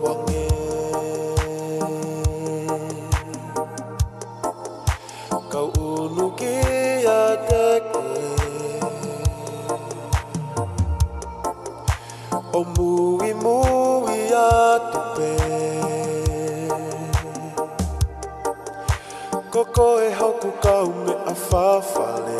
wange kau uluki adeke o mui mui atupe koko e hoku kau me a whawhale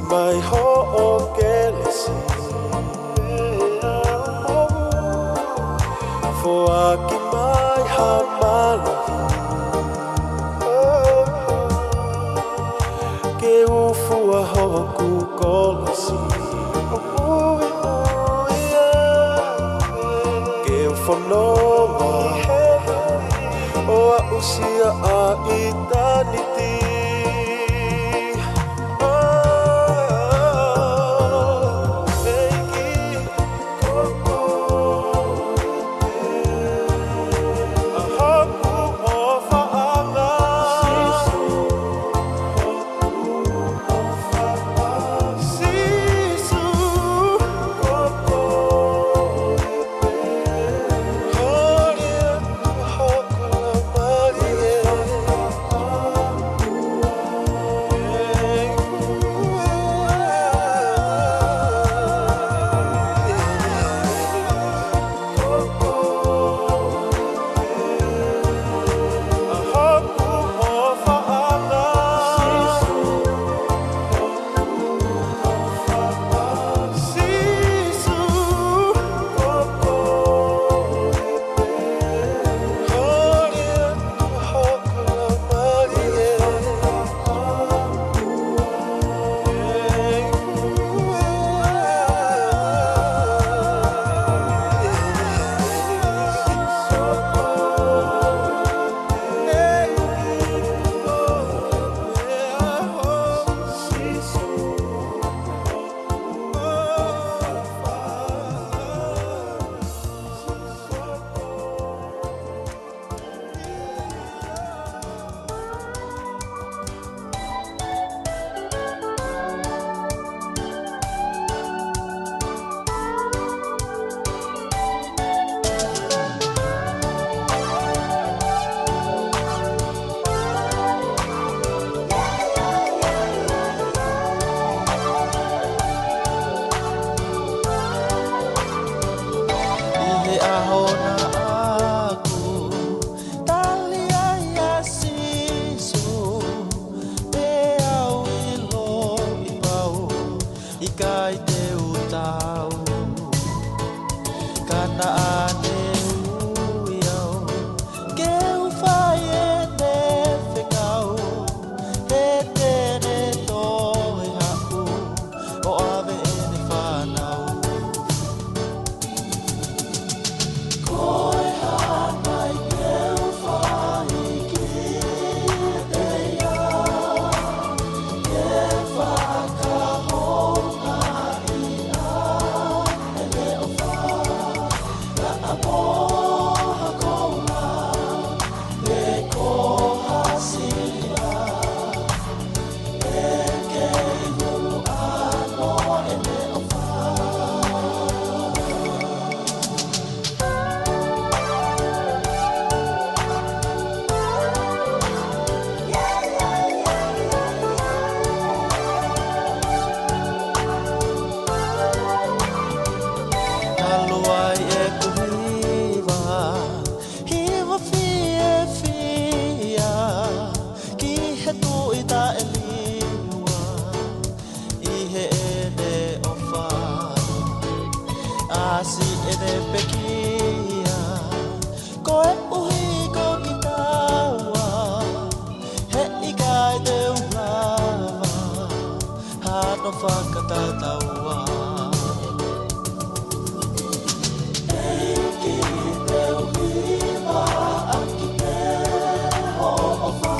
Mai ho o gelesi fo aki mai ha malahi ke ufu a hoku kolasi ke ufonoma o a usia a eternity no whakatataua. Eiki te uhiwa aki te ho'ofa.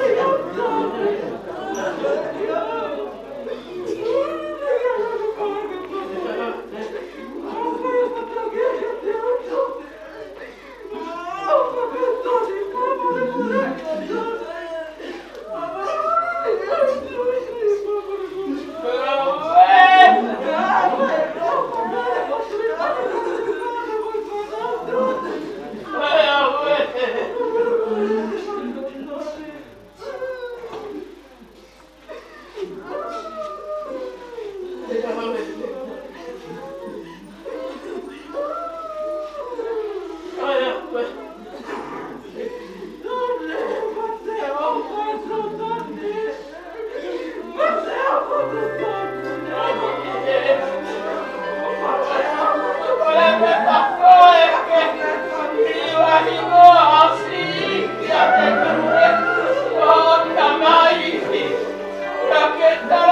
I he aho pea moe. Get down!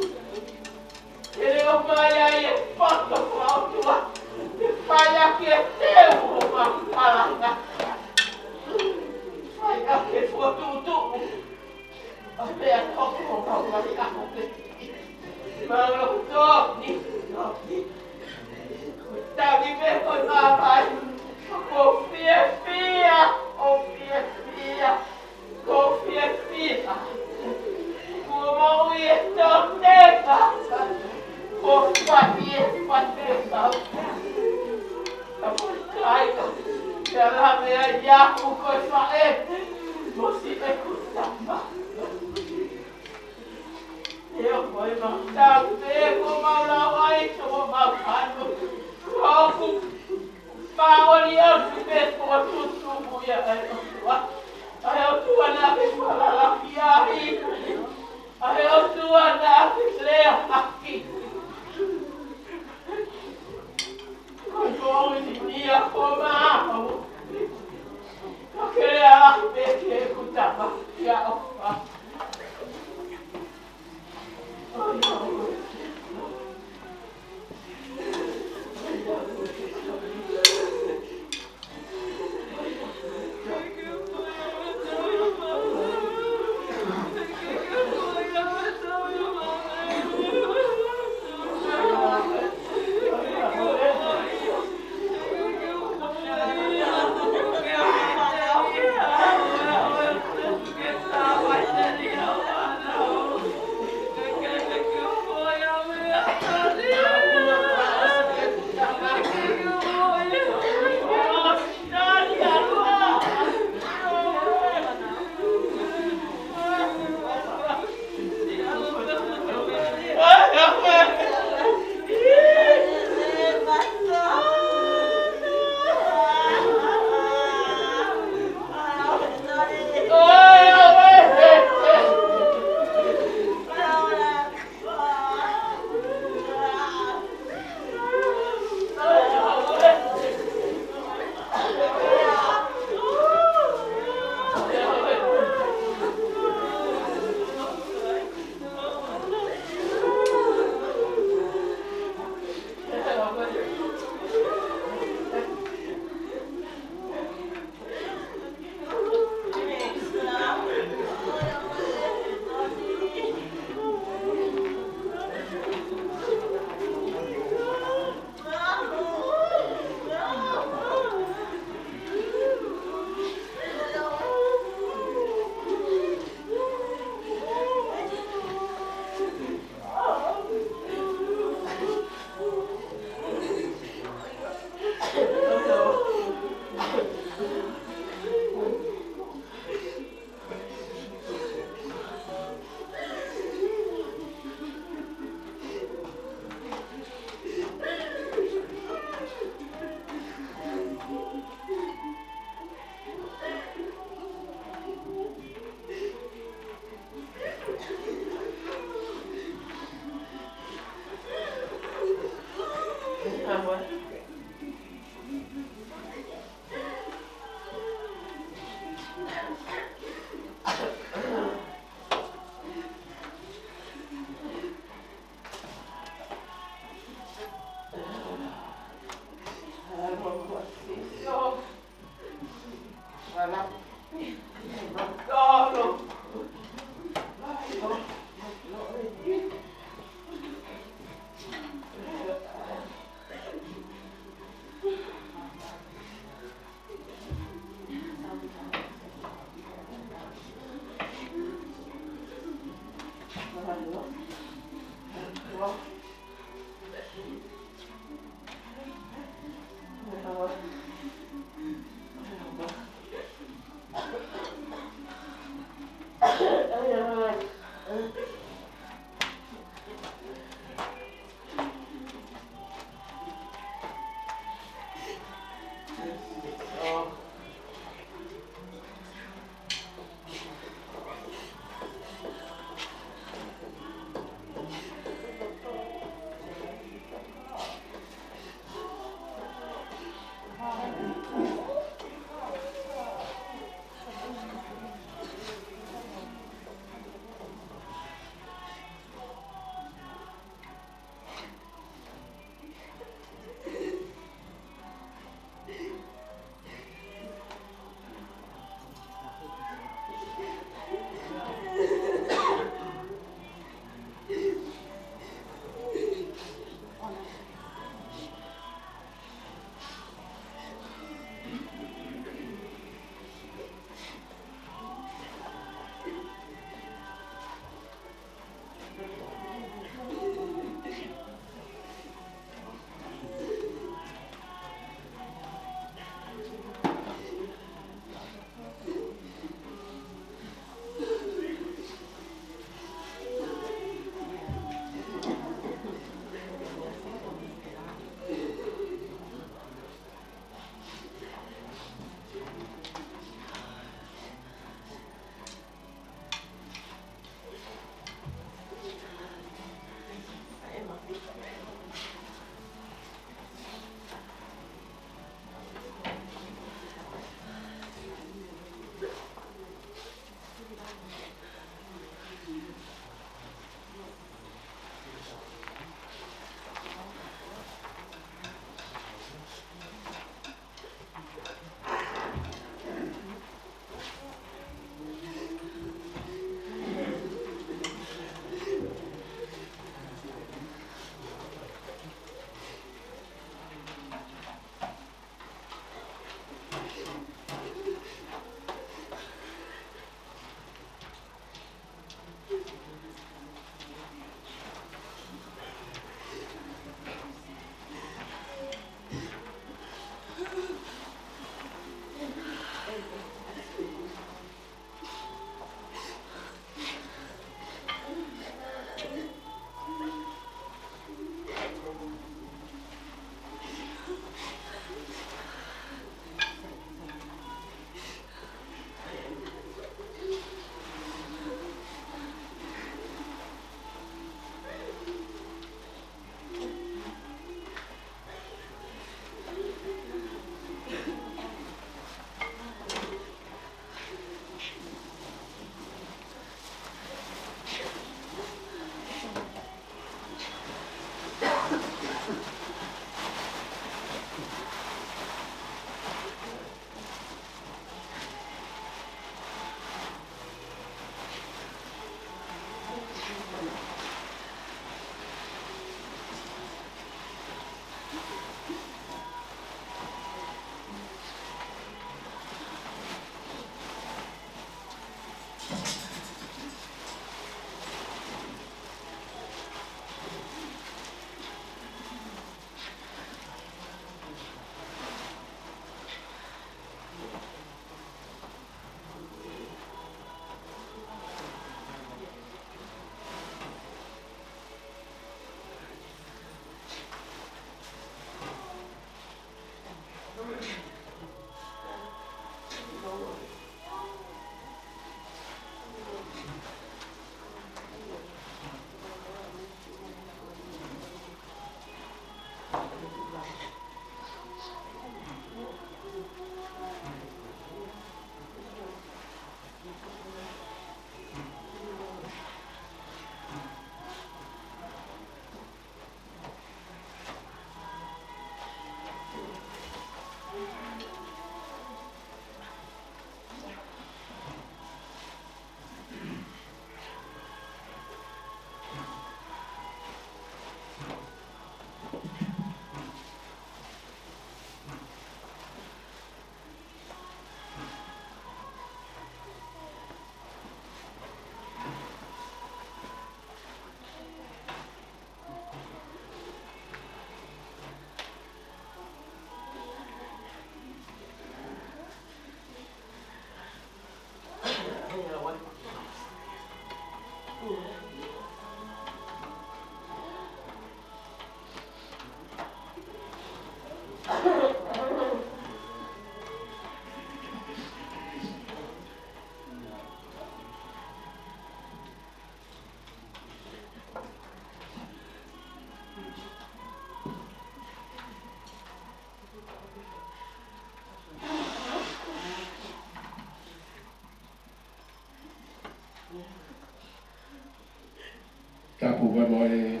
Tapu Memorial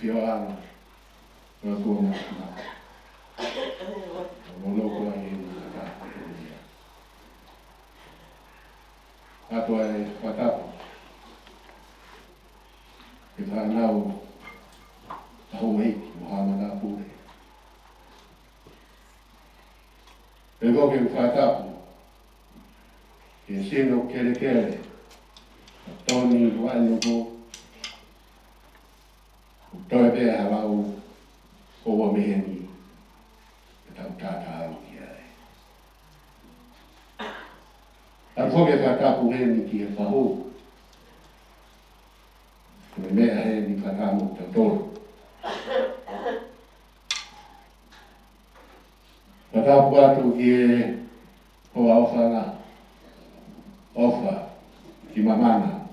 Gardens, Manukau Memorial Gardens. Atuai Faka'eiki, kita nau Auckland, Monite. Ego ke Faka'eiki, ke sino kere Toni Vaenuku. Toi pe halau o meheni tau tata ki ai. Ar foge Faka'eiki heni ki e whaho. Me mea heni Faka'eiki ta tolu. Faka'eiki atu ki e o awhanga. Ofa ki mamana.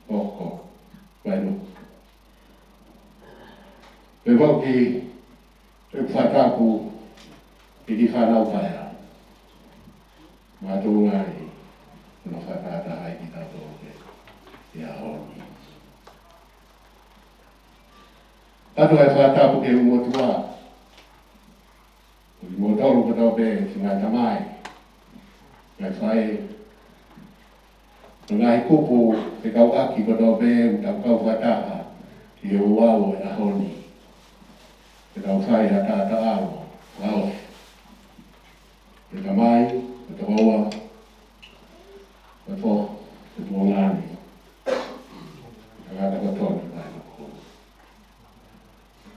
Oko. Vaenuku. Pe wauki e Faka'eiki i ki whanau whaia. Mātou ngai no whakataha i ki tātou ke a honi. Atu e Faka'eiki ke umotua. I motoru patau pe si ngai tamai. Ngai whae. Ngai kupu te kau aki patau pe utau kau whataha i e uau e a honi. Te tau whai a tāta aro, wao. Te tamai, te hoa, te fo, te tuongani. Te ngata Toni Vaenuku.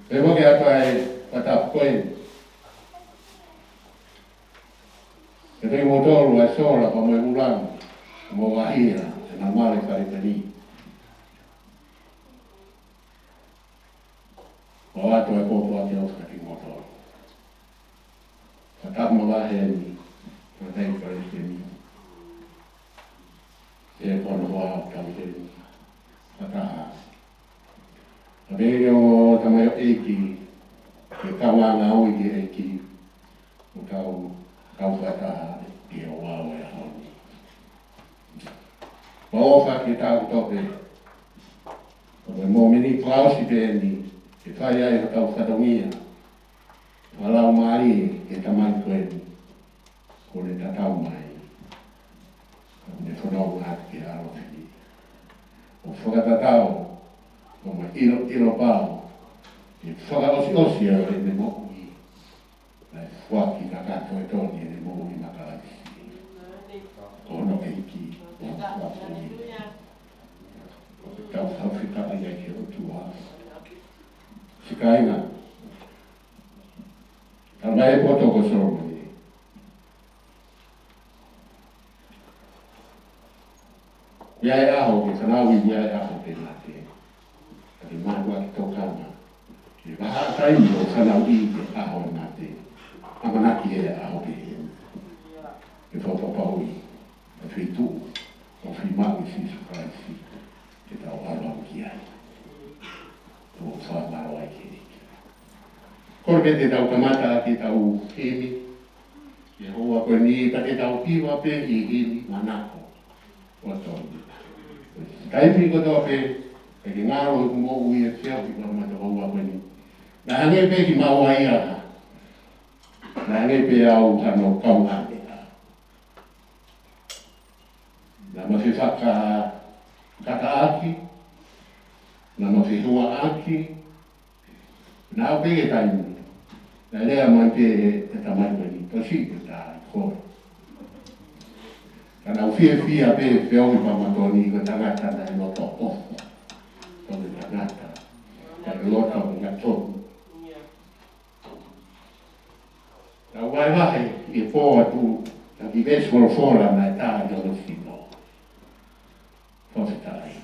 Te wake atu ai Faka'eiki koe. Te te motoru ai sora pa mai urangi, mo wahia, te na mare Tipene. O atu e kōpua ki oska ki motoru. Fakamavae ni, Faka'eiki ni. E kono hoa tau heni. Fakaha. A vere o tamayo eiki, ke kawanga ui ki eiki, o kau whataha ki o wau e honi. Ma ofa ki tau tope, o me mō mini klausi pēni, ke whai ai o tau whatongia, walau maari ke tamai koeni, ko le tatau mai, ne whanau ngāt ke arohi. O whakatatau, o me ilo pao, ke whakaosi au e ne mohi, lai whaki ka kato e Toni e ne mohi makalaki. Ono eiki, Sikainga. Karena e poto ko somo ni. Ia e aho ke kanawi ia e aho ke mate. Kati mahua ki tokana. Ke waha taimi o kanawi ke aho e mate. Amanaki e aho ke he. Ke whapapaui. E whitu. O whimau i sisu Christi. Ke tau alau ki ai. O whamaro ai ke riki. Kore pe te tau kamata te tau hemi. Ke hoa koe ni ka te tau piwa pe i hemi manako. O tonu. Kaipi ko tō pe, e ki ngāro i kumo ui e whiau ki kua mata hoa koe ni. Nā hange pe ki maua i aha. Nā hange pe au hano kauhane a. Nā ma se kaka aki. Nā ma se hua aki. Nā au pege taimi. Nā lea mai pe e tamai koe ni. Tosi te tā i kore. Kana ufie fia pe whiau i pamatoni i ka tangata na e loto ofo. Tone tangata. Ka e loto i ka tonu. Ka wai wahe i fō atu ka ki vesmoro fōra na e tā i ono sino. Fakafeta'i.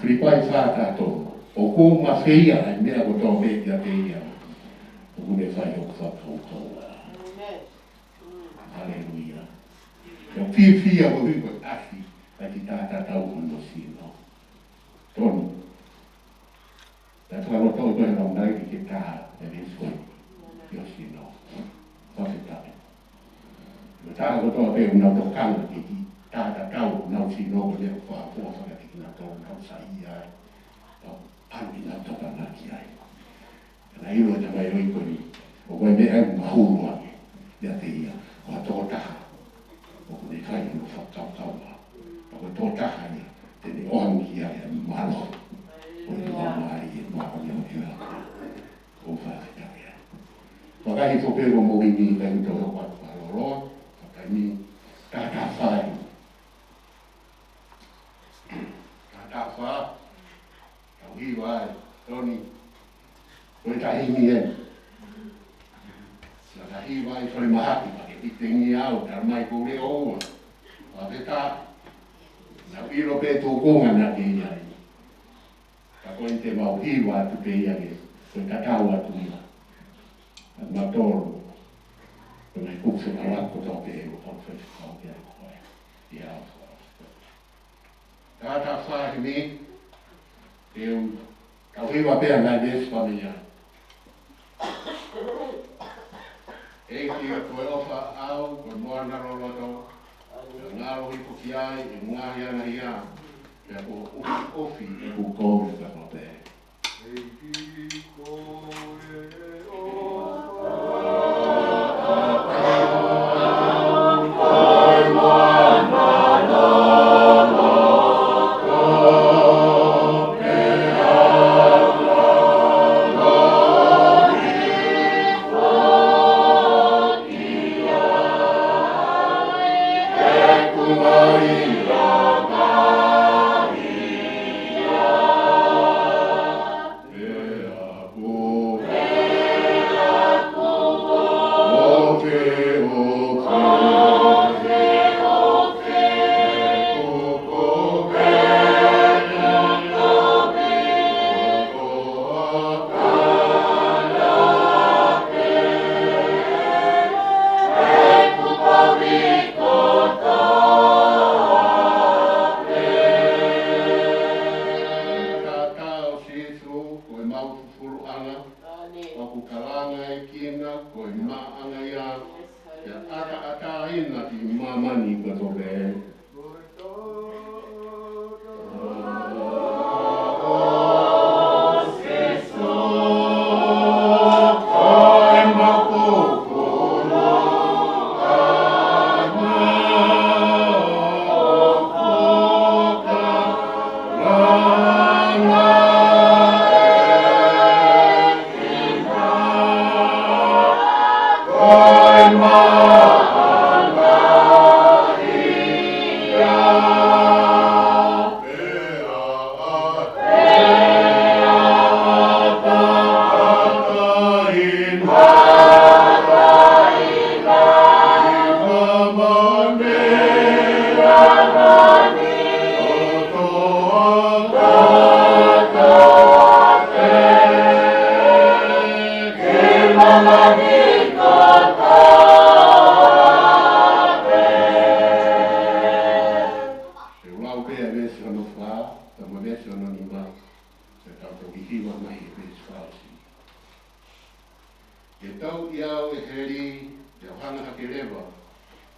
Whipai whātā tonu. O kō ma whia e mea ko tō pēti a pēia. O kune whai o whakaukaua. Hallelujah. O pia o hui koe ahi a ki tātā tau ono sino. Toni. Ta tukaro tau koe rau nai ki ke tā e resko i o sino. Fakafeta'i. O tā ko tau pe unau tau kanga ki ki tātā tau unau sino ko leo wha whaka ki na tau nau sa ia. Tau anu nau tau kanga ki ai. Kana iro te mai roi koe ni. O koe me au mahuru ake. Ia te ia. O a tō taha. O kune kai no whakaukaua. O koe tō taha ni, tene ohamu ki ai a malo. O ni mamari e mako ni o hira. O Fakafeta'i. Whakahi tō pēro mohi ni kai uto o watu paroroa. Whakai ni tātā whai. Tātā whā. Tau hiwa ai. Toni. Koe tahi ni e. Naka hiwa ai whare mahaki. I te ngi au, tara mai kou reo oua. Wa te tā, na piro pe tō konga na te iai. Ka koe te mau hiwa atu pe iai, koe katau atu ia. At matoro, koe mai kukse marako tō pe eo, tō whesi kau kia koe. I au koe. Tātā whahi mi, eo, kau hiwa pēr nai despa me iai. Eiki o koe ofa au, koe moana roloto, ngaro i puki ai, e ngahi ana ia, kia ko ofi e ku kōre ka kote. Eiki kōre ofa au, koe moana roloto,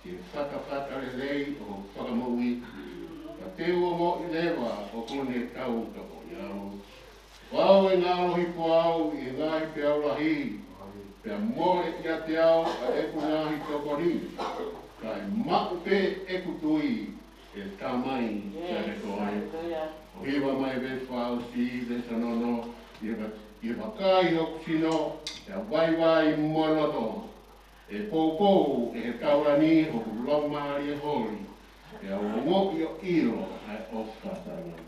Ke whakawhakarelei o whakamaui. Ka te ua mo I lewa o kone tau ka o iau. Wau e ngā rohi po au I ngāhi pe aurahi. Pea more I te au a eku ngāhi tokori. Ka e maku pe eku tui e tamai te koe. O hiwa mai ve whao si le sanono. I wakai hoku sino. E waiwai monoto. E pou e he kaurani hoku lomari e hori. E au ngoki o iro ai o whatanga.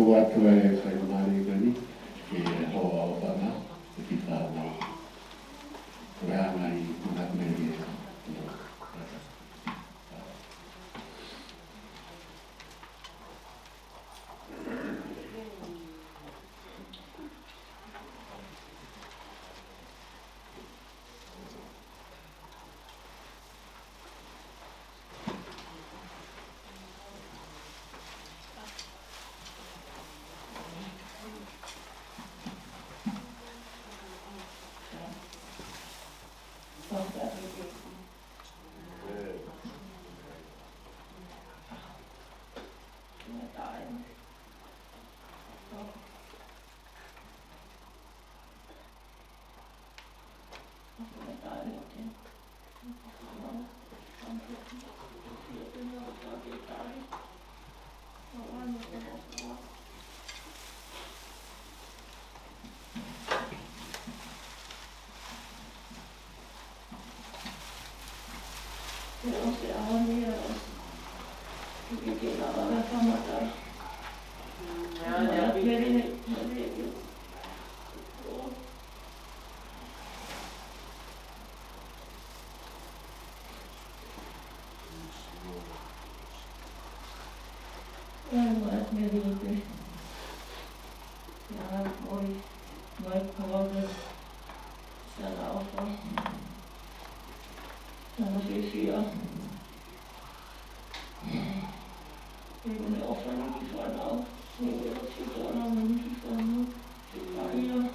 Ko atu e whaimari gani, e hoa o whanga, e ki whānau. Ko e anga I kuna meri e Monet Menite. Ja, moi kologe. Siellä osa. Siellä fifia. Eikö ne osa niinkin fanaa? Niin ei ole sitä anaa niinkin fanaa. Aina.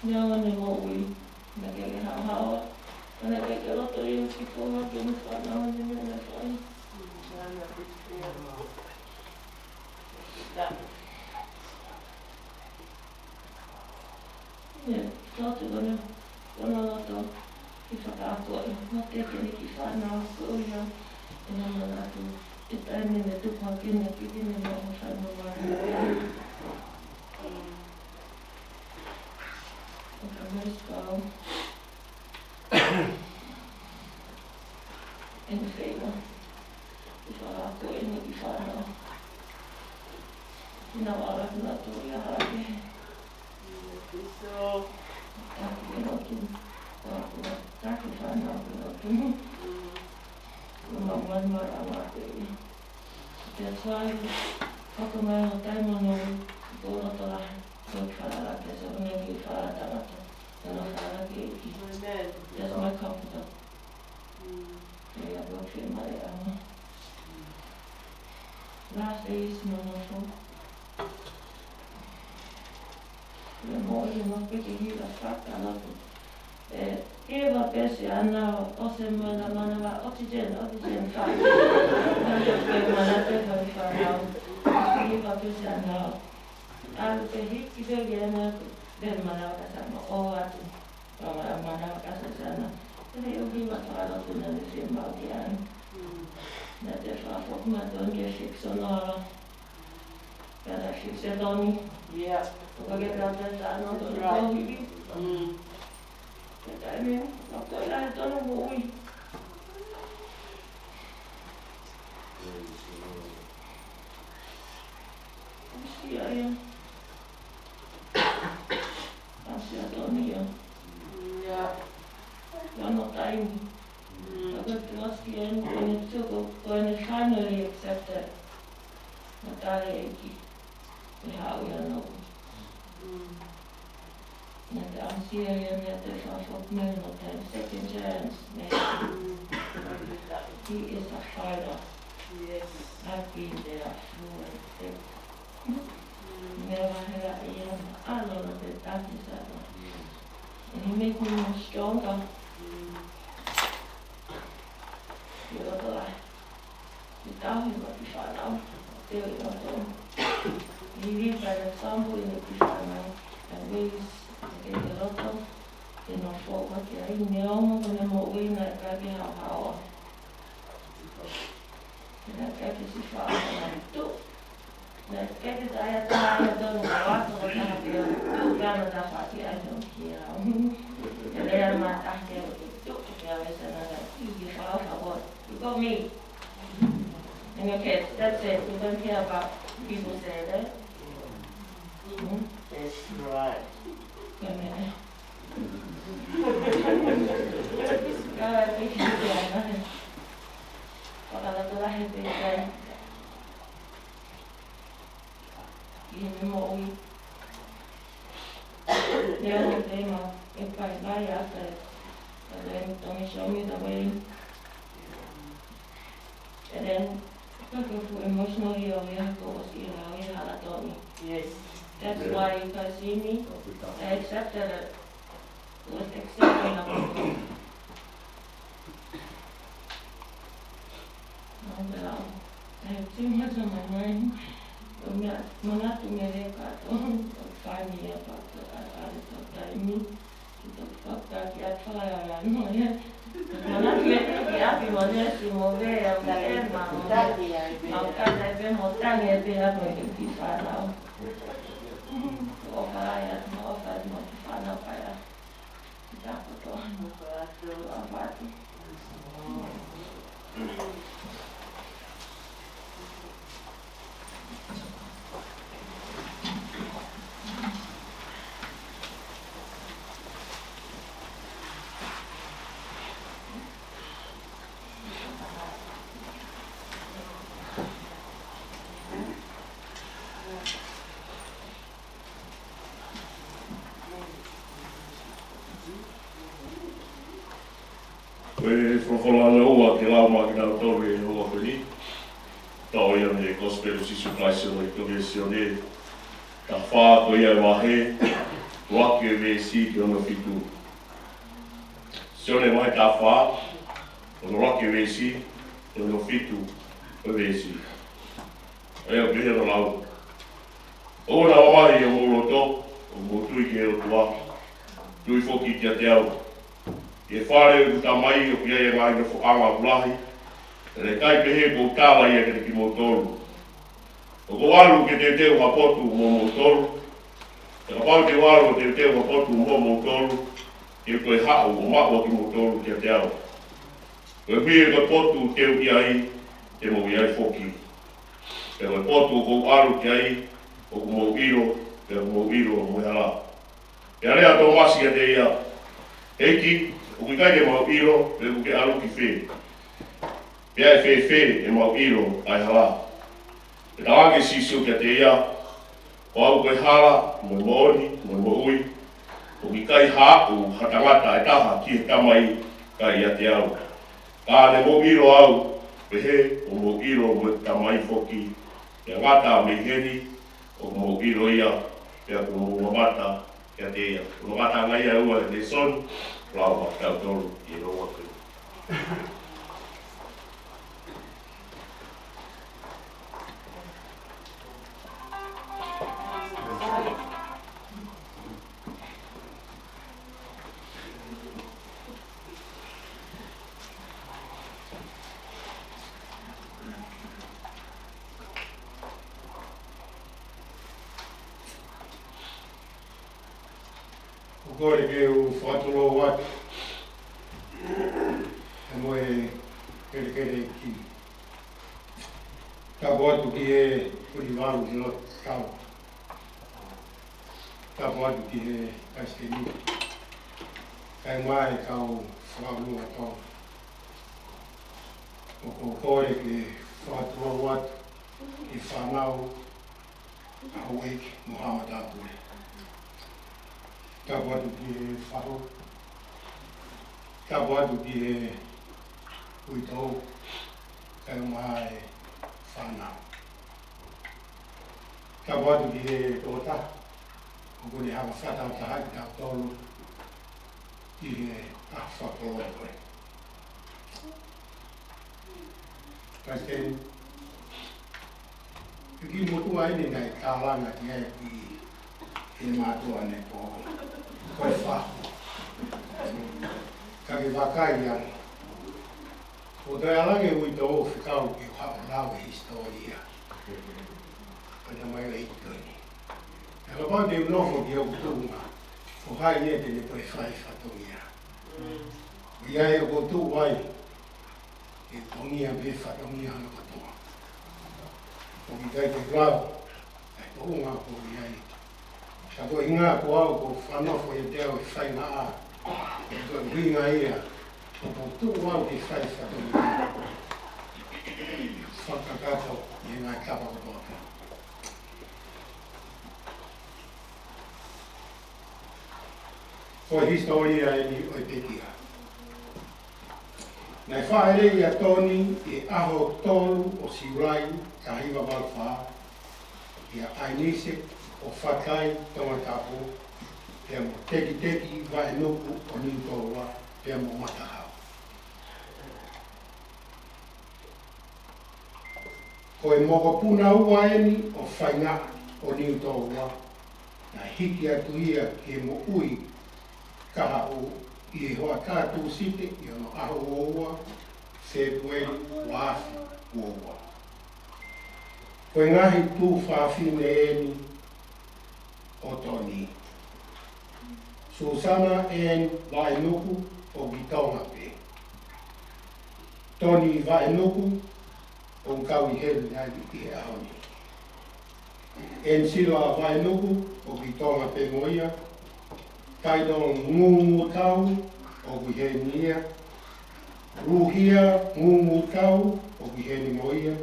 Joo, ne voi. Näkee ihan haava. Ja näkee kellot oli yksi puhuttu, mutta varmaan se mennä sai. Ja saatteko ne konolato kifakaatoi. Mä tekin kifanaa kuulia. Ja mä näkyy, että ennen ne tupaa kennekin, ne on sanomaan. Meestal en feina. Kifaa koini kifana. Minä varat naturia hake. Kiitos. Takinotun. Takifana kinotun. Mä maramaateli. Tiedätkö, Fakamavae on tämmöinen puolotola. Faka'eiki, se on nekin faatamatta. Se on Faka'eiki. That's my comforter. Ja vuoksi Mariana. Last days, no. Ja moi, piti hyvä fakana. Kiva pesi anna osemmoilla manava oxygen fine. Mä näytän fanaa. Kiva pesi anna. Alpe hikki selkeänä vermanaukasanno oatu. Vermanaukasanno. Ja ne on kivat Failotu sen valtiaan. Näitä saa fokmaton keskiksonaala. Käräksik se Toni. Joka kerran tätä on todella hyvin. Ja tämmöinen. Toi lähdet on hui. Asia Toni ja Monite. Jag laskien kun ne finally accepted Faka'eiki. Ihan ujanut. Näitä asioita, näitä saa fått möjligheten second chance. He is a fighter. I've been there through and never had a lot of it after. And he made me more stronger. Jolla nyt ahimmakin fanaa. Teoimaton. Niin viipäinen sampuinen fanaa. Ja viis ja keikeloton. Ja no fågat ja inne on, kun ne muu viina ja kaikki hauhaa. Ja nää käkisi fanaa. Nää käkisi ajatella ja toinen vaatava tähän vielä. Käydä tapaati ja on kielä. Ja leirmaa tähtiä. Ja vesänä you fall for what? You got me. And your kids, that's it. You don't care about people say that. That's right. Pakala lähempi ja ihme moi. Ne on teema, joka ei vajata. And then Toni showed me the way. And then for emotional healing, Toni. Yes. That's why you can see me. I accepted it. It was accepting of it. I have too much on my mind. Monatumi rekaton, 5 years after I me. Faka'eiki at fire and no yet. Monatumi happy monesi move ya mkalema. Mkata ibe motani ebe hapo ikifana. Offer ya offer whānau kai a tāpoto a whātu. Koe whawhalanga ua ke lauma ki nau tōre e hoa koe ni. Tau ia me gospel sisu kaisio i toke sio ne. Ta whā koe ia wahe, wake me si ki ono fitu. Sio ne mai ta whā, ono wake me si, ono fitu, koe me si. Ea pehe no lau. O na wamari o mōroto, o mōtui ke o tua. Tui whoki kia te au. E whare o ta mai o kia e ngai na whakanga ulahi. E le kai pehe ko tāla ia ke te ki mōtoru. O ko waru ke te teo hapotu mō mōtoru. E ka pau te waru o te teo hapotu mō mōtoru. E koe hao o maua ki mōtoru kia te au. Koe pia e koe potu teo ki ai, te mō i ai whoki. E koe potu o kou aru ki ai, o ko mō iro, e o mō iro o muhala. E area tō masi a te ia. Eiki, o ki kai te mau iro, e o ke aru ki whē. Pea e whē e mau iro ai hala. E ta ake sisio kia te ia, o au koe hala, mo mooni, mo ui, o ki kai hāku hatangata e taha ki he tamai kai ia te au. Ka ne mo iro au, pehe o mo iro mo tamai whoki, e ngata me heri, o mo iro ia, pea ko mo mamata kia te ia. O ngata ngai a ua e te son, Rāua tau toru i roa koe. O kore ke o whātolo watu. E moe kere ki. Tapo atu ki e puriwaru ki lo tau. Tapo atu ki e kaisteni. Kai mai kau whaurua tau. O ko kore ke whātolo watu i whanau Auckland Muhammad Apure. Tapo atu ki e whaho. Tapo atu ki e uitou, kai mai whanau. Tapo atu ki e tōta, o kone hawa whatau taha ki tau tolu, ki e whakoloa koe. Kaisteni, ki motua ene ngai tālanga ki e ki e mātua ne koe whahu. Kake wakai ia. O te alange ui tō whikau ki whakalawe historia. Kana mai rei tōni. E ka pāte unofo ki au tūnga. O hai e te ne koe whai whatongia. O iai o kotu wai. E tongia me whatongia hana katoa. O ki kai te rau. E tōnga ko iai. Sa ko inga ko au ko whanofo e teo e whai ngā a. E koe ringa ia. O tū wau te whai whatongia. Whakakato i ngā kapa katoa. Ko historia e ni oi pekia. Nei whaere ia Toni e aho tolu o Siurai ka hiwa walwha. Ia ainise o whakai tonga tapo. Pea mo teki Vaenuku o Niutoroa. Pea mo matahau. Ko e moko puna ua eni o whainga o Niutoroa. Na hiki atu ia ke mo ui kaha o i e hoa tātou site i ono aho oua, Februari, Wafi, oua. Ko e ngahi tū whawhine eni o Toni. Susana and Vaenuku o Gitonga pe. Toni Vaenuku o Kawi Helu nai i he ahoni. En sila Vaenuku o Gitonga pe moia. Kaidong ngungu tau o Gihenia. Ruhia ngungu tau o Giheni moia.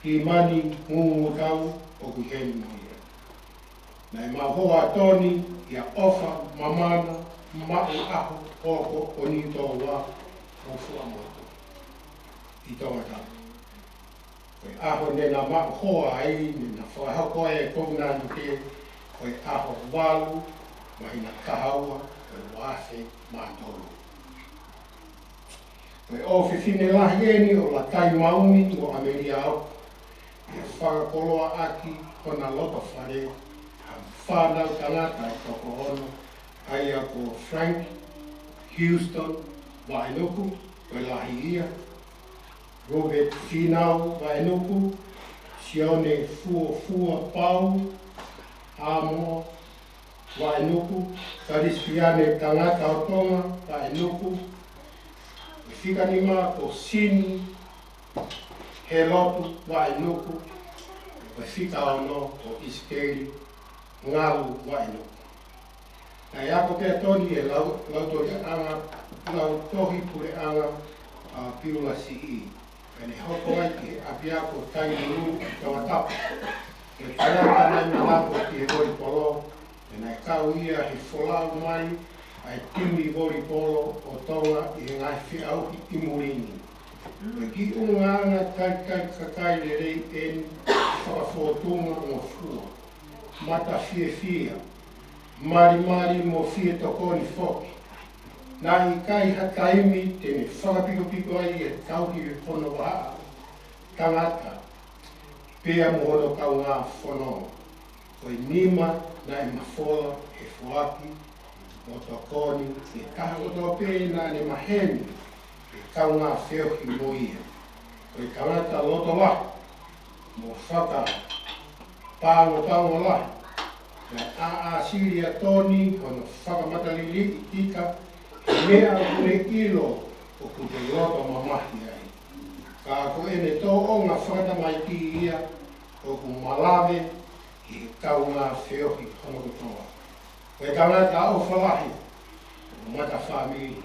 Kimani ngungu tau o Giheni moia. Nei mahoa Toni ia ofa mamana mau aho oko o ni tō wā o fuamoto i tōna tau. Koe aho ne na mau hoa ai, ne na whahako e kouna ni te, koe aho walu, mai na kahaua, koe wāwhe mātoro. Koe o whiwhine lahi eni o la tai maumi o Ameria au, ia whakakoloa aki kona loto whare, whanau tangata e toko ono, aia ko Frank, Houston, Vaenuku, koe lahi ia, Robert Finau, Vaenuku, Sione Fua Pau, Amo, Vaenuku, Karispiane tangata o tonga, Vaenuku, Whikanima ko Sini, Failotu, Vaenuku, Whika ono o Iskeri, Ngalu Vaenuku. Nei ako te Toni e lautori anga, lautohi pure anga piula si i. Pene hoko ai ki api ako tai nuru tawa tapu. E kaiaka nei me lako ki e gori polo, e nei kau ia he wholau mai, ai timi gori polo o tonga i ngai whiauhi i murini. E ki unga anga kai le rei en whakafotunga o fua. Mata fia. Mari mo fie tokoni foki. Nā i kai hataimi tene whakapiko ai e tauhi e pono waha. Tangata, pēa mohono kau ngā whono. Koe nima nā i mawhola e fuaki o tokoni e kaha o tō pēna ne maheni e kau ngā whiohi moia. Koe tangata loto lahi, mo whaka pāngo tango lahi. Na Siria Toni, ono whakamatalili i tika, mea kune ilo o kute loto mamahi ai. Ka ko ene tō o ngā whakatamai ki ia o ku malawe i kau ngā whiohi hono kutoa. Koe tangata au whalahi, o mata whamiri,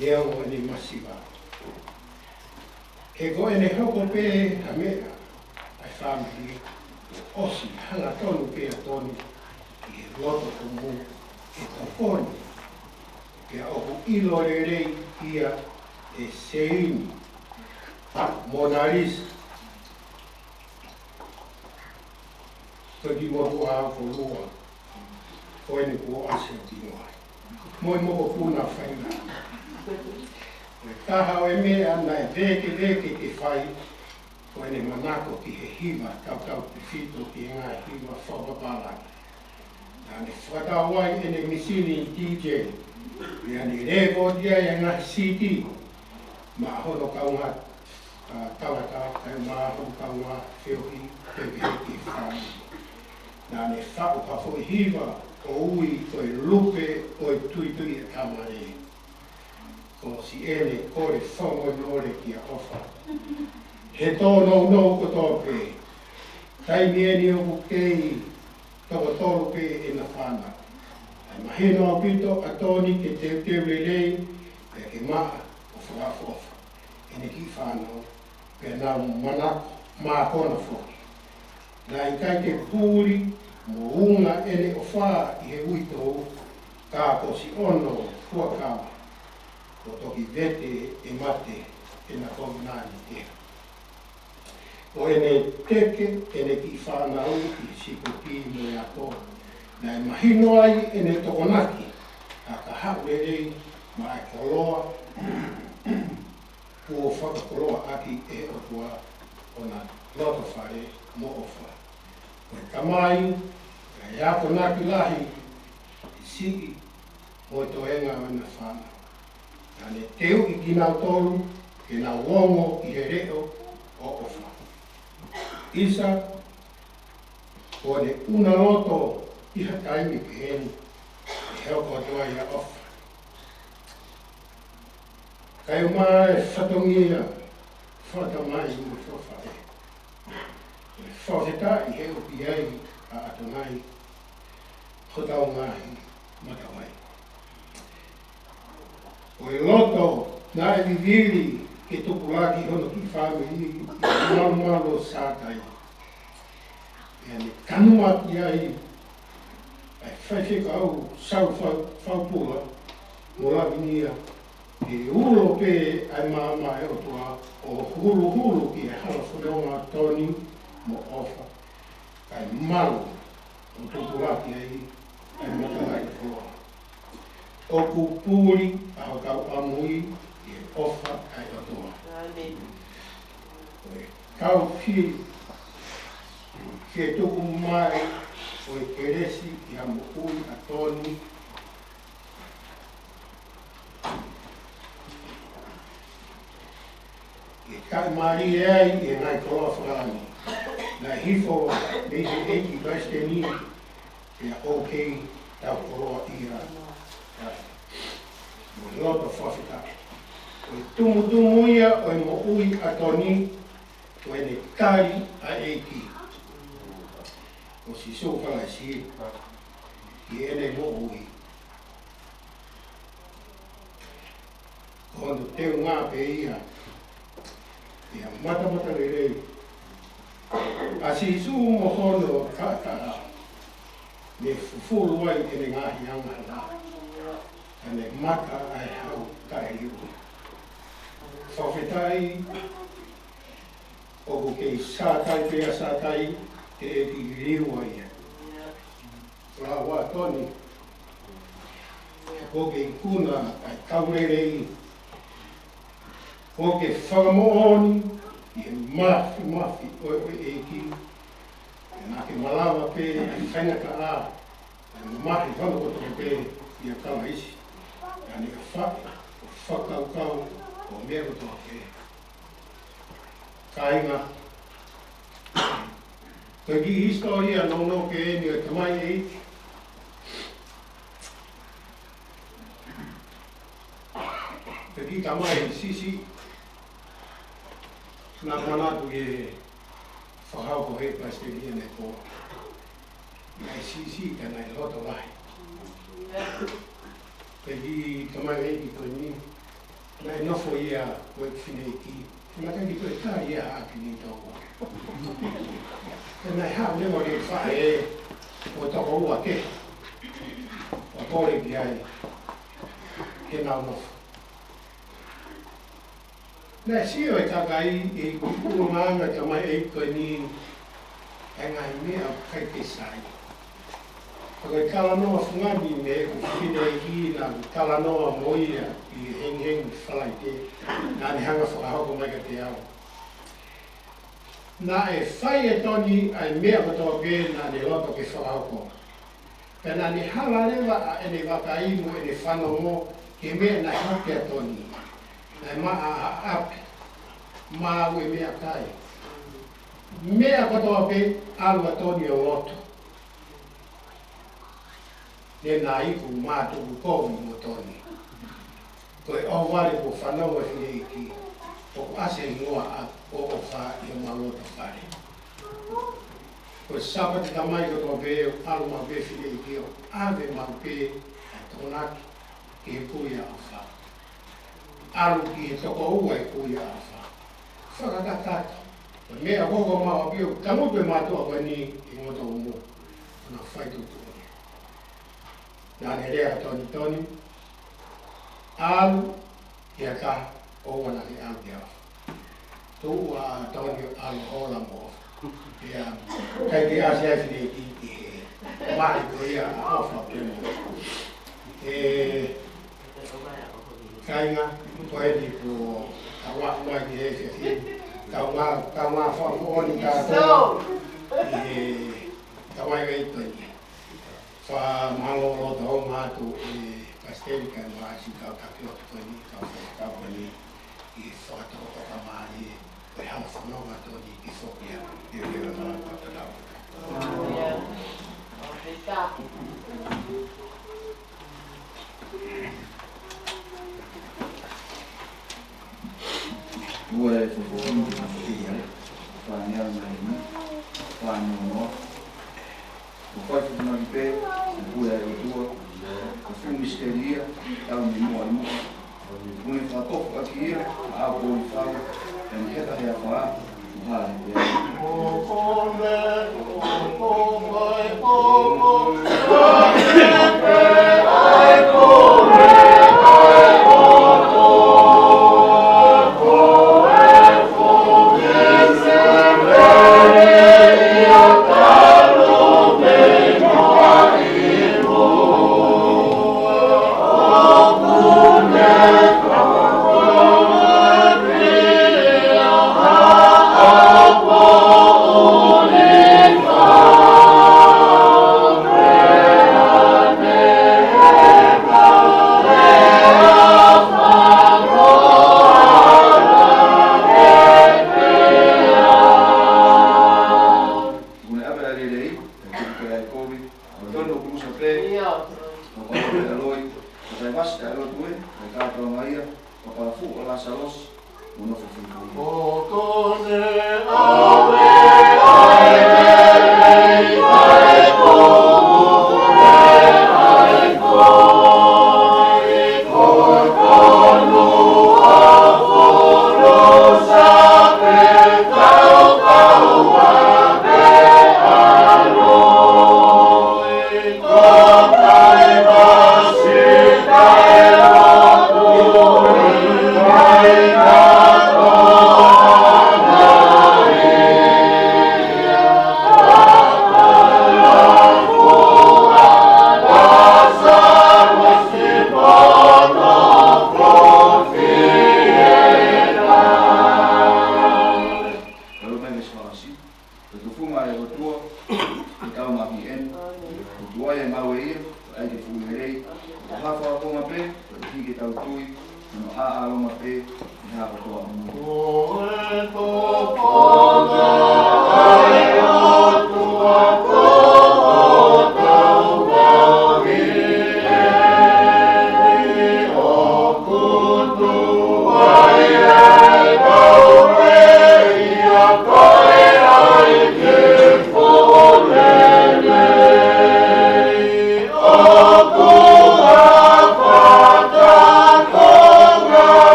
leo ene masiwa. He ko ene hoko pē ha mea, ai whamiri, osi hanga tonu pēa Toni i e loto kumu e tokoni. Pea oku ilo rei ia e seini, Mona Lisa. Toki moku a ko lua, koe ni ko ase o tinoai. Moi moko puna whaina. Me taha o e mea na e veke ke whai, koe ne manako ki he hiwa, tau te whito ki ngā hiwa whakapalaki. Nā ne whakatau ai e ne misini DJ, mea ni rekodia e ngā CD, ma hono kau ngā tangata, kai ma hono kau ngā whiohi, pepe ki whai. Nā ne whakapafo i hiwa, o ui koe lupe, koe tui e tamare. Ko si ene kore whongo nore ki a ofa. He tōno ko tō pē. Tai mieni o kukei, tōko tōru pē e na whana. Ai mahino a pito a Toni ke te lelei, pe ke maa o whakafofa. Ene ki whanau, pe nā manako, maa kona foki. Nā i kai te pūri, mo unga ene o whā i he uito, kā kosi ono fuakawa. Ko toki vete e mate e na kovinani te. O ene teke, ene ki whanau i siku ki mo e ako. Nā e mahino ai ene tokonaki, a ka haure rei ma e koloa, o whakakoloa aki e otua o na loto whare mo ofa. Koe kamai, e ako naki lahi, i siki, mo e toenga o na whanau. Nane teu i kinau tolu, ke na wongo i he reo o ofa. Isa, o ne una loto i ha taimi peheni, e heo ko te wai a ofa. Kai o mai whatongia, whata mai i mo whawha e. Fakafeta'i he upi ai a atonai, hotau ngahi matawai. O e loto na e viviri ke tupulaki hono ki whamiri i maumalo sātai. E ane kanua ki ai, ai whaiwheka au sau whaupula, mo lavinia, e ulo pe ai maa e otua o hulu ki e hala whanonga Toni mo ofa. Kai malu o tupulaki ai, ai matalai fua. O kupuri a kau amui e ofa ai otua. Kau ki ke tuku mai o e keresi i a mokui a Toni. E kai mari e ai e ngai koa whakani. Na hifo me se eiki kaisteni e a okei tau koroa ira. Mo loto Fakafeta'i. O e tumu ia o e mo ui a Toni o e ne kari a eiki. O si sōkala si i ene mo ui. Kono teo ngā pe ia. Ia mata rei. A si su mo hono kaka ne fufuru ai e ne ngahi anga la. E ne mata ai hau kai iu. Fakafeta'i o ko kei sātai pea sātai te e ki riu ai. Rā wā Toni. Ko kei kuna ai kaurerei. Ko ke whakamooni i e mafi o e eiki. E nā ke malawa pe i whainaka a. E mahi whanakoto pe i a kawa isi. E ane e whakaukau o mea koto pe. Kāinga. Koe ki historia no ke e ni o tamai eiki. Koe ki tamai sisi. Nā manatu e whahau ko he paisteri ane ko. Nai sisi ka nai loto lahi. Koe ki tamai eiki koe ni. Nai nofo ia koe whineiki. Nā kai ki koe tā ia haki ni tōko. Nai hao lemo re whae e o toko ua ke. O kore ki ai. Ke nau nofo. Nā sio e takai e kukuru nganga tamai e koe ni e ngai mea kai ke sai. Koe kala noa whungani me e whineiki nā kala noa moia i heng whalai te. Nā ni hanga whakahoko mai ka te au. Nā e whai e Toni ai mea katoa pe nā ne loto ke whakahoko. Pena ni hala lewa a ene wakaimu ene whanongo ke mea nai hoke a Toni. Nai maa a api, maa ue mea kai. Mea katoa pe alua Toni o loto. Ne nā iku maa tuku kovi mo Toni. Koe o wale ko whanau e whineiki. O ase ngoa a o wha i o maloto whare. Koe sapati tamai katoa pe o alu ma pe whineiki o ave ma pe a tonaki ke kuia a wha. Alu ki e toko ua e kuia a wha. Whakakataki. Mea koko maa pio, tamupe mātua koe ni i ngoto umo. Ana whaitutu. Nā ne rea Toni. Alu ia ka o wana ki alu ki awa. Tō a Toni alu hola mo. Ia kai ki ase ai whine i he mahi ko ia a ofa pēmo. Kainga, koe ni ko kawa mai ki e whine. Kau ngā whakuoni kātoa i he kawai wei Toni. Wha malolo tau mātu e pasteri kai māsi kau taki o Toni, kau Toni i whakatoko toka māri e hana whanonga Toni ki whokia e reo nā patarau.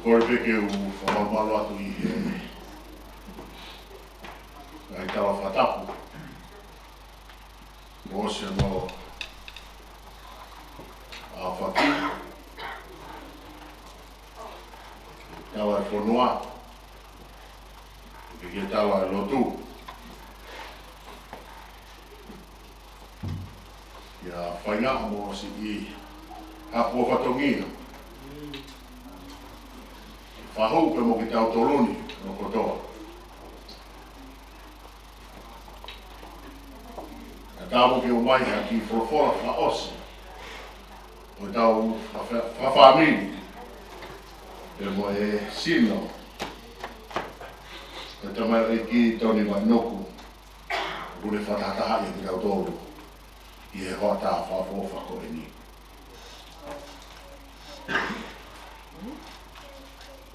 Kore peke u whamamalo atu I ai tawa whatapu. Mo se no a whaki. Tawa e whanua. Peke tawa e lotu. Ia whainga mo si I hapua whatongia. Whahou pe mo ki tau toloni no kotoa. Na tāmo ke o mai ha ki whorofora whaosi. O tau whawhamini. E mo e sino. E tamai e ki Toni Vaenuku. Kune whatataha I ki tau tolu. I he hoa tā whafofa ko e ni.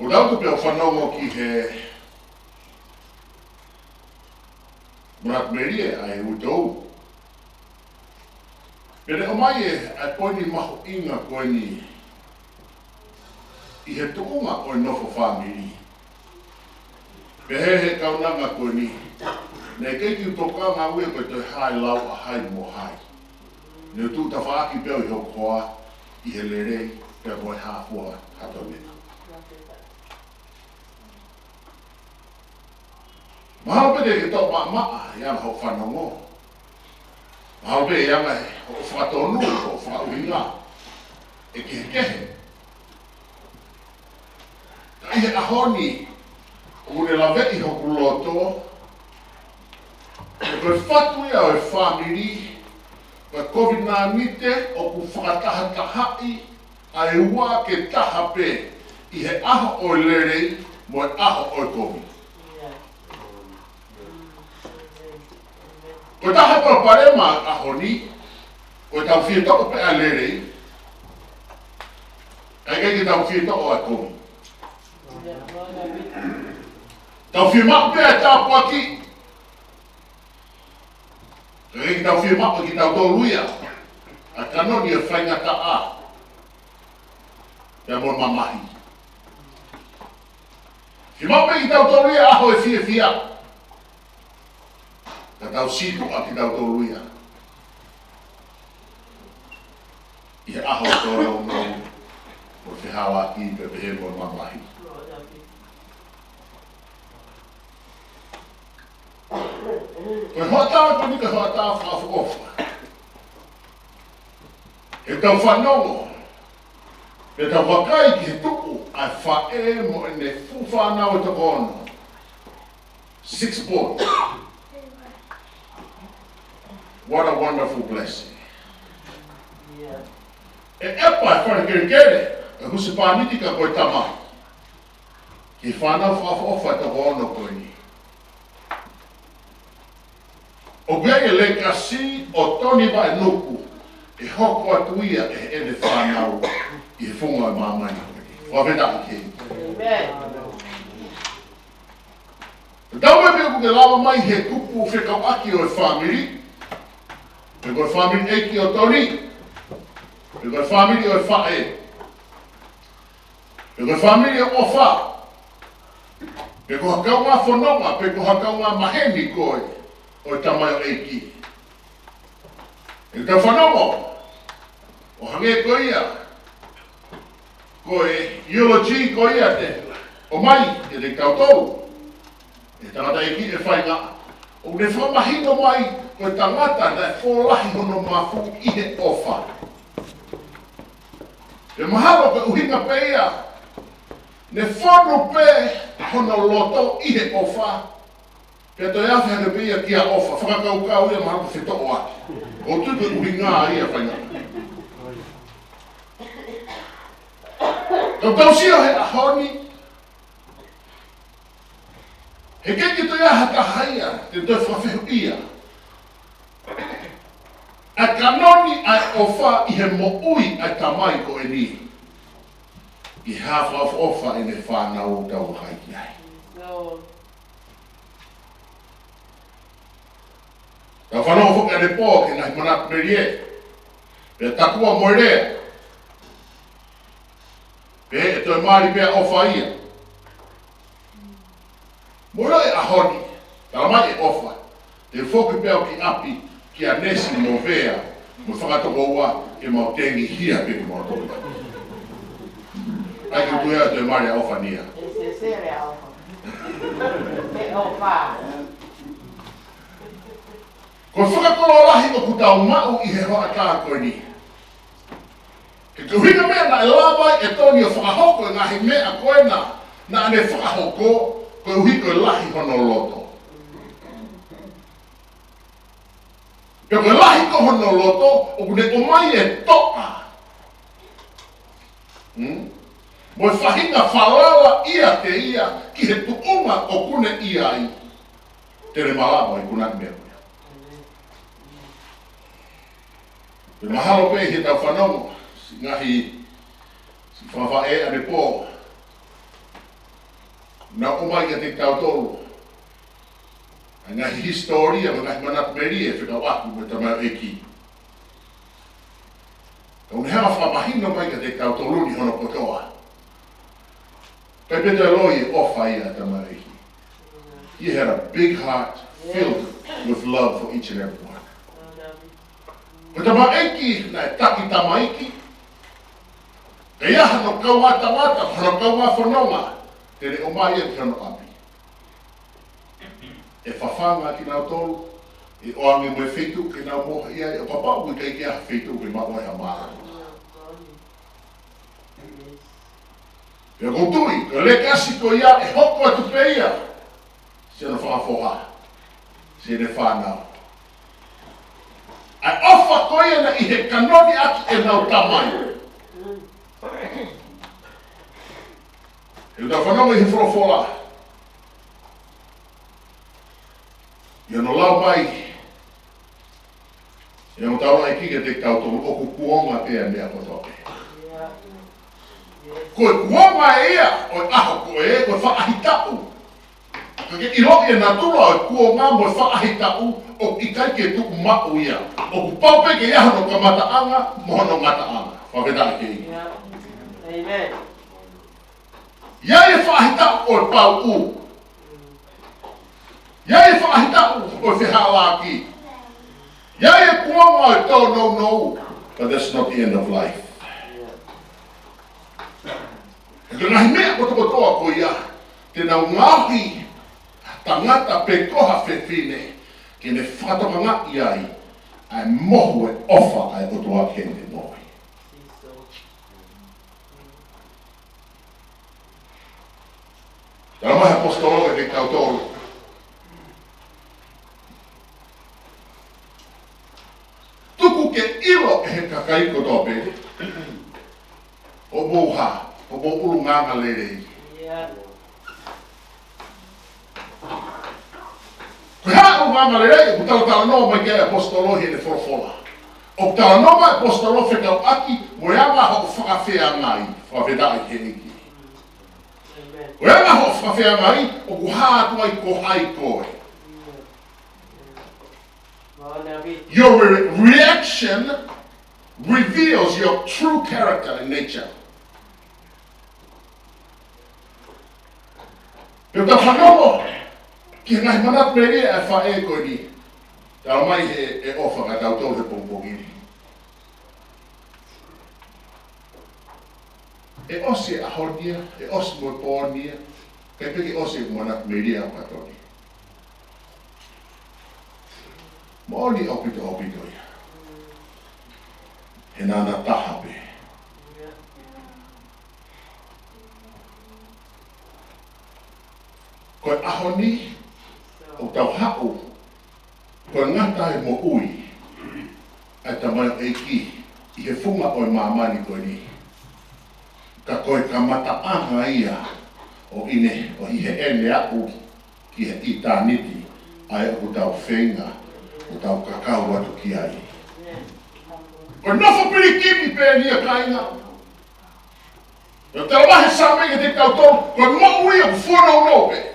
O rautu pe o whanongo ki he Merie ai utou. Pere o mai e ai poini maho inga koe ni I he tuunga o nofo whamiri. Pe he kaunanga koe ni Ne keiki utoka ngā ue koe toi hai lau a hai mo hai. Ne tu ta whaaki peo I hoko hoa I he lerei peo koe hāpua hatonena. Mahalo pe ke tō maa ianga ho whanongo. Mahalo pe ianga ho whatonu ho whauhinga. E kehe. Kai he ahoni ure la vei hoku loto. E koe whatu ia o e whamiri. Koe COVID-19 o ku whakatahataha'i a e ua ke taha pe I he aho o lerei mo e aho o COVID. Koe taha koe parema ahoni, koe tau whie toko pe a lerei, kai ke tau whie toko a COVID. Tau whie mak pe a tāpua ki, kai ke tau whie mak ki tau tō luia, a kanoni e whaingata a, pia mo mamahi. Whie mak pe ki tau tō luia aho e whie. Ka tau situ a ki tau tō luia. I he aho tō rau ngau, o te hawa ki pe pehe mo mamahi. Koe hoata ko ni ka hoata whaafukofa. E tau whanongo, e tau wakai ki he tuku ai whae mo e ne fuwhanau e toko ono. 6 boys. What a wonderful blessing. E epa e whare kere, e husi pāniti ka koe tama. Ki whanau whaafukofa e toko ono koe ni. O gea e legacy o Toni Vaenuku e hoko atu ia e ene whanau I he whunga e mamai. Fakafeta'i ki. Tau e pia kuke lawa mai he kupu Faka'eiki o e whamiri. E koe whamiri eiki o Toni. E koe whamiri o e whae. E koe whamiri o ofa. E koe hakaunga whanonga, pe koe hakaunga maheni koe. O tamai o eiki. E tau whanongo, o hange ko ia, ko e eulogy ko ia te, o mai, e te kautou, e tangata eiki e whainga, o ne whamahino mai, ko e tangata na e wholahi hono mafu I he ofa. E mahalo ko uhinga pe ia, ne whanu pe hono loto I he ofa, Pea toi awhi hane pia ki a ofa, whakakaukau ia mahamu whetoko aki. O tutu uhi ngā ia whainga. Tau tau sio he ahoni. He keki toi aha tahaia, te toi whawhehu ia. A kanoni ai ofa I he mo ui ai tamai ko e ni. I hafa of ofa I ne whanau tau haiki ai. Tau whanau whuka ne pō ki nahi Manukau Memorial. Pea takua moerea. Pea e toi maari pea ofa ia. Moerea e ahoni. Talamai e ofa. Te whoki pea ki api ki a nesi mo vea. Mo whakatoko ua ke mau tengi hia pe ki mau toka. Ai ki tuea toi maari a ofa nia. E se sere a ofa. E ofa. Ko whakakolo lahi o ku tau mau I he hoa tā koe ni. Ke kuhinga mea na e lawai e Toni o whakahoko e ngahi mea koe na ane whakahoko koe uhiko e lahi hono loto. Pea koe lahi ko hono loto o kune o mai e toa. Mo e whahinga whalala ia te ia ki he tuunga o kune ia I. Tere malama I kuna mea. E mahalo pe he tau whanongo, si ngahi, si whawhae ane pō. Nā umai ka te tau tolu. A ngahi historia, ma ngahi Manukau Memorial Gardens me tamai o eki. Ka unehanga whamahino mai ka te tau tolu ni hono kotoa. Kai peta loi e ofa ia tamai o eki. He had a big heart filled with love for each and every one. Ko ta maiki na taki ta maiki. E ia no kawata wata, no kawa whanonga, te re o mai e kano api. E whawhanga ki nau tolu, e oangi moe whetu ki nau moha ia, e papa ui kei kia whetu ki maua e hamara. Pea koutui, ko le kasi ko ia e hoko atu pe ia, se no whakafoha, se ne whanau. Ai ofa ko ia na i he kanoni aki e nau tamai. E uta whanonga i he whorofola. Ia no lau mai. Ia no taura i kike te kautonu oku kuonga pea mea kotoke. Koe kuonga e ia, oi aho koe e, koe whaahitau. Kake i roki e natura oi kuonga moe whaahitau o i kaike tuku mau ia. Oku paupeke ia no ka mataanga, mohono mataanga. Fakafeta'i. Amen. Ia e whaahitau oi pau u. Ia e whaahitau oi whihalaki. Ia e kuonga oi tau no. But that's not the end of life. E ka ngahi mea kotokotoa ko ia. Tēnā ngahi tangata pe koha whewhine. Ke ne whatamanga iai. Ai mohu e ofa ai otoa kende noi. Tara mahi apostolo e te kautoro. Tuku ke ilo e he kakaiko tope. O mouha, o mou ulu nganga lerei. Koe haa ulu nganga lerei, o tala no mai kia apostolo he ne whorofola. O tala no mai apostolo whekau aki, mo yanga ho whakawhea ngai, Fakafeta'i he iki. O ea ho whawhea ngai, o ku hātua I ko hai koe. Your reaction reveals your true character and nature. Peo ka whanongo, ki ngai manat meri e whae koe ni. Tara mai e ofa ka tau tau he pongpongini. E osi e ahonia, e osi moe pōnia, kai peki osi e manat meri a patoni. Maoli opito ia. He nana taha pe. Koe ahoni, o tau hau, koe ngata e mo ui, ai tamai eiki, I he funga o mamani koe ni. Ka koe ka mataanga ia, o ine, o I he ene aku, ki he itaniti, ai o tau whenga, o tau kakau atu ki ai. Koe nofo piri kimi pe nia kainga. O tau mahe sa mege te kautoro, koe mo ui o whanau nope.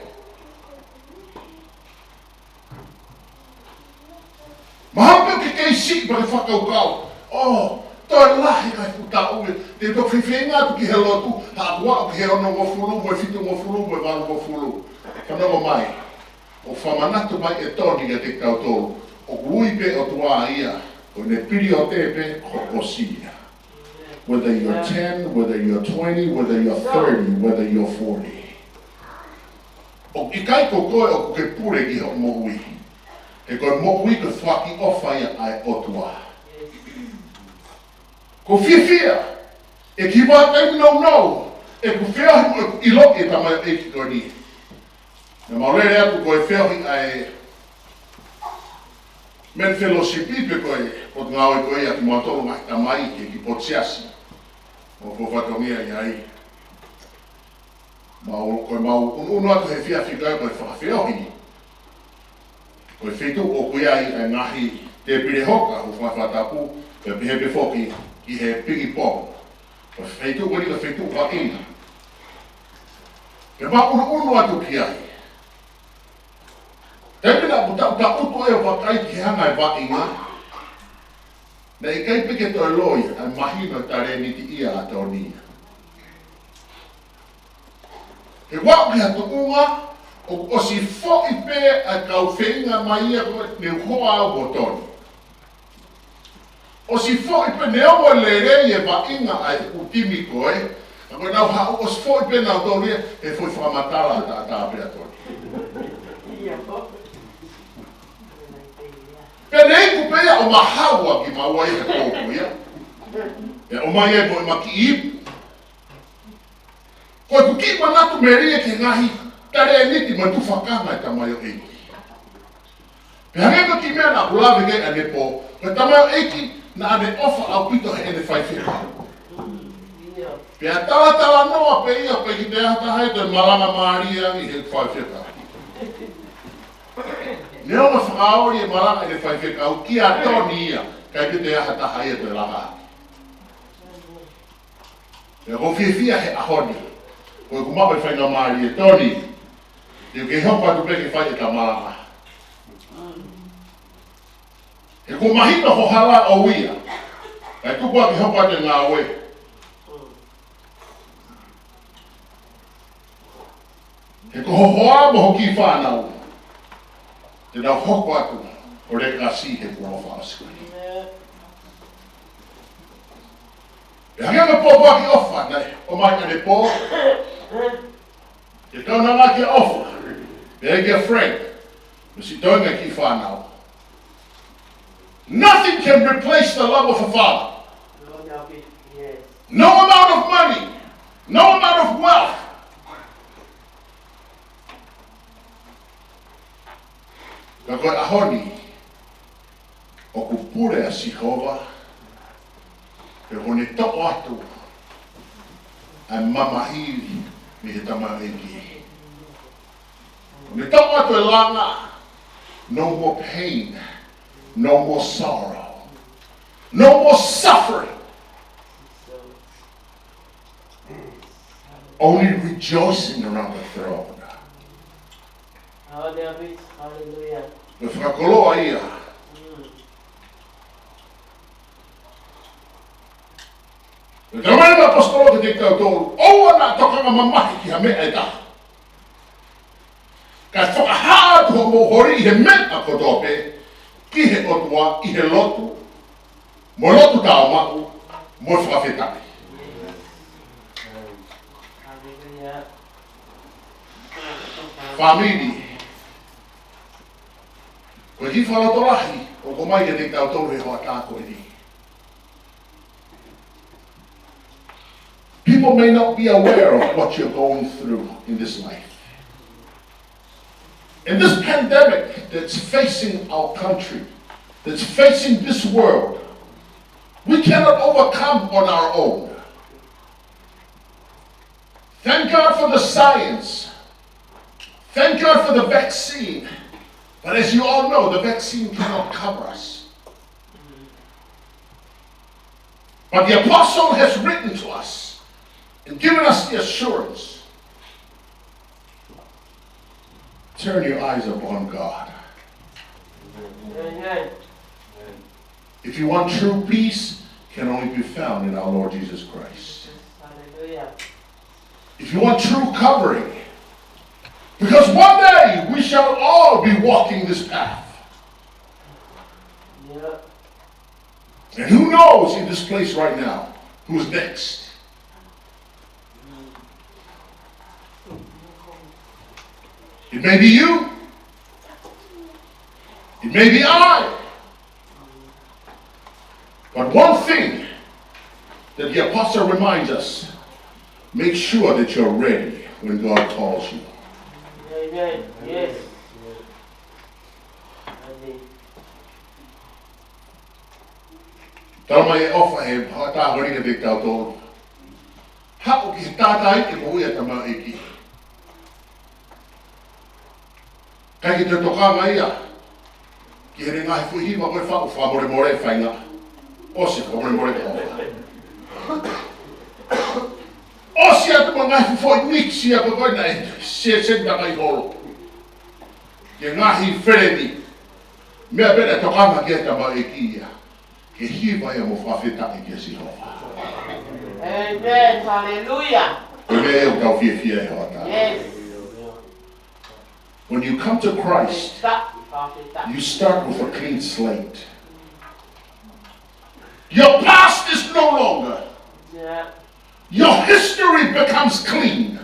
Mahampe ke kei si pa ke whakaukau. Oh, toi lahi kai puta ue. Te to whiwhenga tu ki he lotu. Hākua o ki he ono ngofuru, moe fitu ngofuru, moe waru ngofuru. Whanongo mai. O whamanatu mai e Toni ke te kautoro. O kui pe o tua ia. O ne piri o tepe ko osia. Whether you're 10, whether you're 20, whether you're 30, whether you're 40. O I kai ko koe o ke pure ki ho mo ui. E koe mo ui ke whaki ofa ia ai otua. Ko whiwhia, e ki wātai no, e ku whiahi mo e ku ilo e tamai e ki koe ni. Na maurere atu koe whiahi ai men fellowship pe koe, pot ngāwe koe ia ki mātoro mai tamai e ki potsiasi. O ko whatongia i ai. Koe mau unu atu he whiahi koe koe whakawhiahi. Koe whitu o koe ai e ngahi te pire hoka o whawhatapu pe pehepe whoki ki he pigi pō. Koe whitu koe ni ka whitu ka inga. Ke mā unu atu ki ai. Tepina ta utu e o whakai ki hanga e wā inga. Na I kai pike toi loi ai mahina tare niti ia a Toni. He wā ki hatu unga, O si fo I pe a kau whenga mai ia koe ne hoa au o Toni. O si fo I pe ne awa le rei e wa inga ai utimi koe, a koe nau hao o si fo I pe nau Toni e foi whakamatala ta apea Toni. Pe nei ku pea o mahawa ki maua I he kōku ia. E o mai e mo maki ipu. Koe ku ki manatu me ria ke ngahi tare e niti ma tu whakanga e tamaio eiki. Pe hangema ki mea na ulawe ke ane po, koe tamaio eiki na ane ofa au pito he ene whaiwhika. Pe a tala noa pe ia pe ki te ahata hai te maranga maaria I he whaiwhika. Neo ma whakaori e maranga ene whaiwhika au ki a Toni ia, kai ki te ahata hai te langa. E ko whiawhia he ahoni. Koe kumapa I whainga maari e Toni. Te ke hopa tu peke whai e ka maranga. E ko mahina ho hala o ia. E tupua ki hopa te ngā we. E ko hohoa mo hoki whanau. Te nau hoko atu o re kasi he kua whaaskuri. E hanganga pōpua ki ofa, nei, o mai kane pō. E tauna ngā ki ofa, e kia Frank, me si taunga ki whanau. Nothing can replace the love of a father. No amount of money, no amount of wealth. Ka koe ahoni, o ku pure a Sihova, e hone toko atu a mamahiri me he Faka'eiki. Hone toko atu e langa, no more pain, no more sorrow, no more suffering. Only rejoicing around the throne. Hallelujah. Me whakakoloa ia. Me karamai na apostolo ke te tautou, oua na tokanga mamahi ki ha mea e taha. Ka whakahaatu ho mohori I he mea kotope, ki he otua, I he lotu, mo lotu tau maku, mo Fakafeta'i. Famili, koe ki whalotorahi, o ko mai ke te tautou he hoa tāko e ni. People may not be aware of what you're going through in this life. In this pandemic that's facing our country, that's facing this world, we cannot overcome on our own. Thank God for the science. Thank God for the vaccine. But as you all know, the vaccine cannot cover us. But the apostle has written to us and given us the assurance. Turn your eyes upon God. Amen. If you want true peace, it can only be found in our Lord Jesus Christ. Hallelujah. If you want true covering, because one day we shall all be walking this path. Yeah. And who knows in this place right now who's next? It may be you. It may be I. But one thing that the apostle reminds us, make sure that you're ready when God calls you. Amen. Yes. Amen. Tala mai e ofa he tāhori ka te tautou. Hako ki he tātai e mohui a Faka'eiki. Kai ki te tokanga ia, ki he ngahi fuhima koe whau whamore whainga. Osi whamore kofa. Osi atu ma ngahi fuhoi miksi a koe na e se senta kai holo. Ke ngahi whereni, mea bere tokanga ki he Faka'eiki ia. Ke hiwa ia mo Fakafeta'i ki a Sihova. Amen. Hallelujah. Koe mea e o tau fia e hoa tā. Yes. When you come to Christ, you start with a clean slate. Your past is no longer. Your history becomes clean.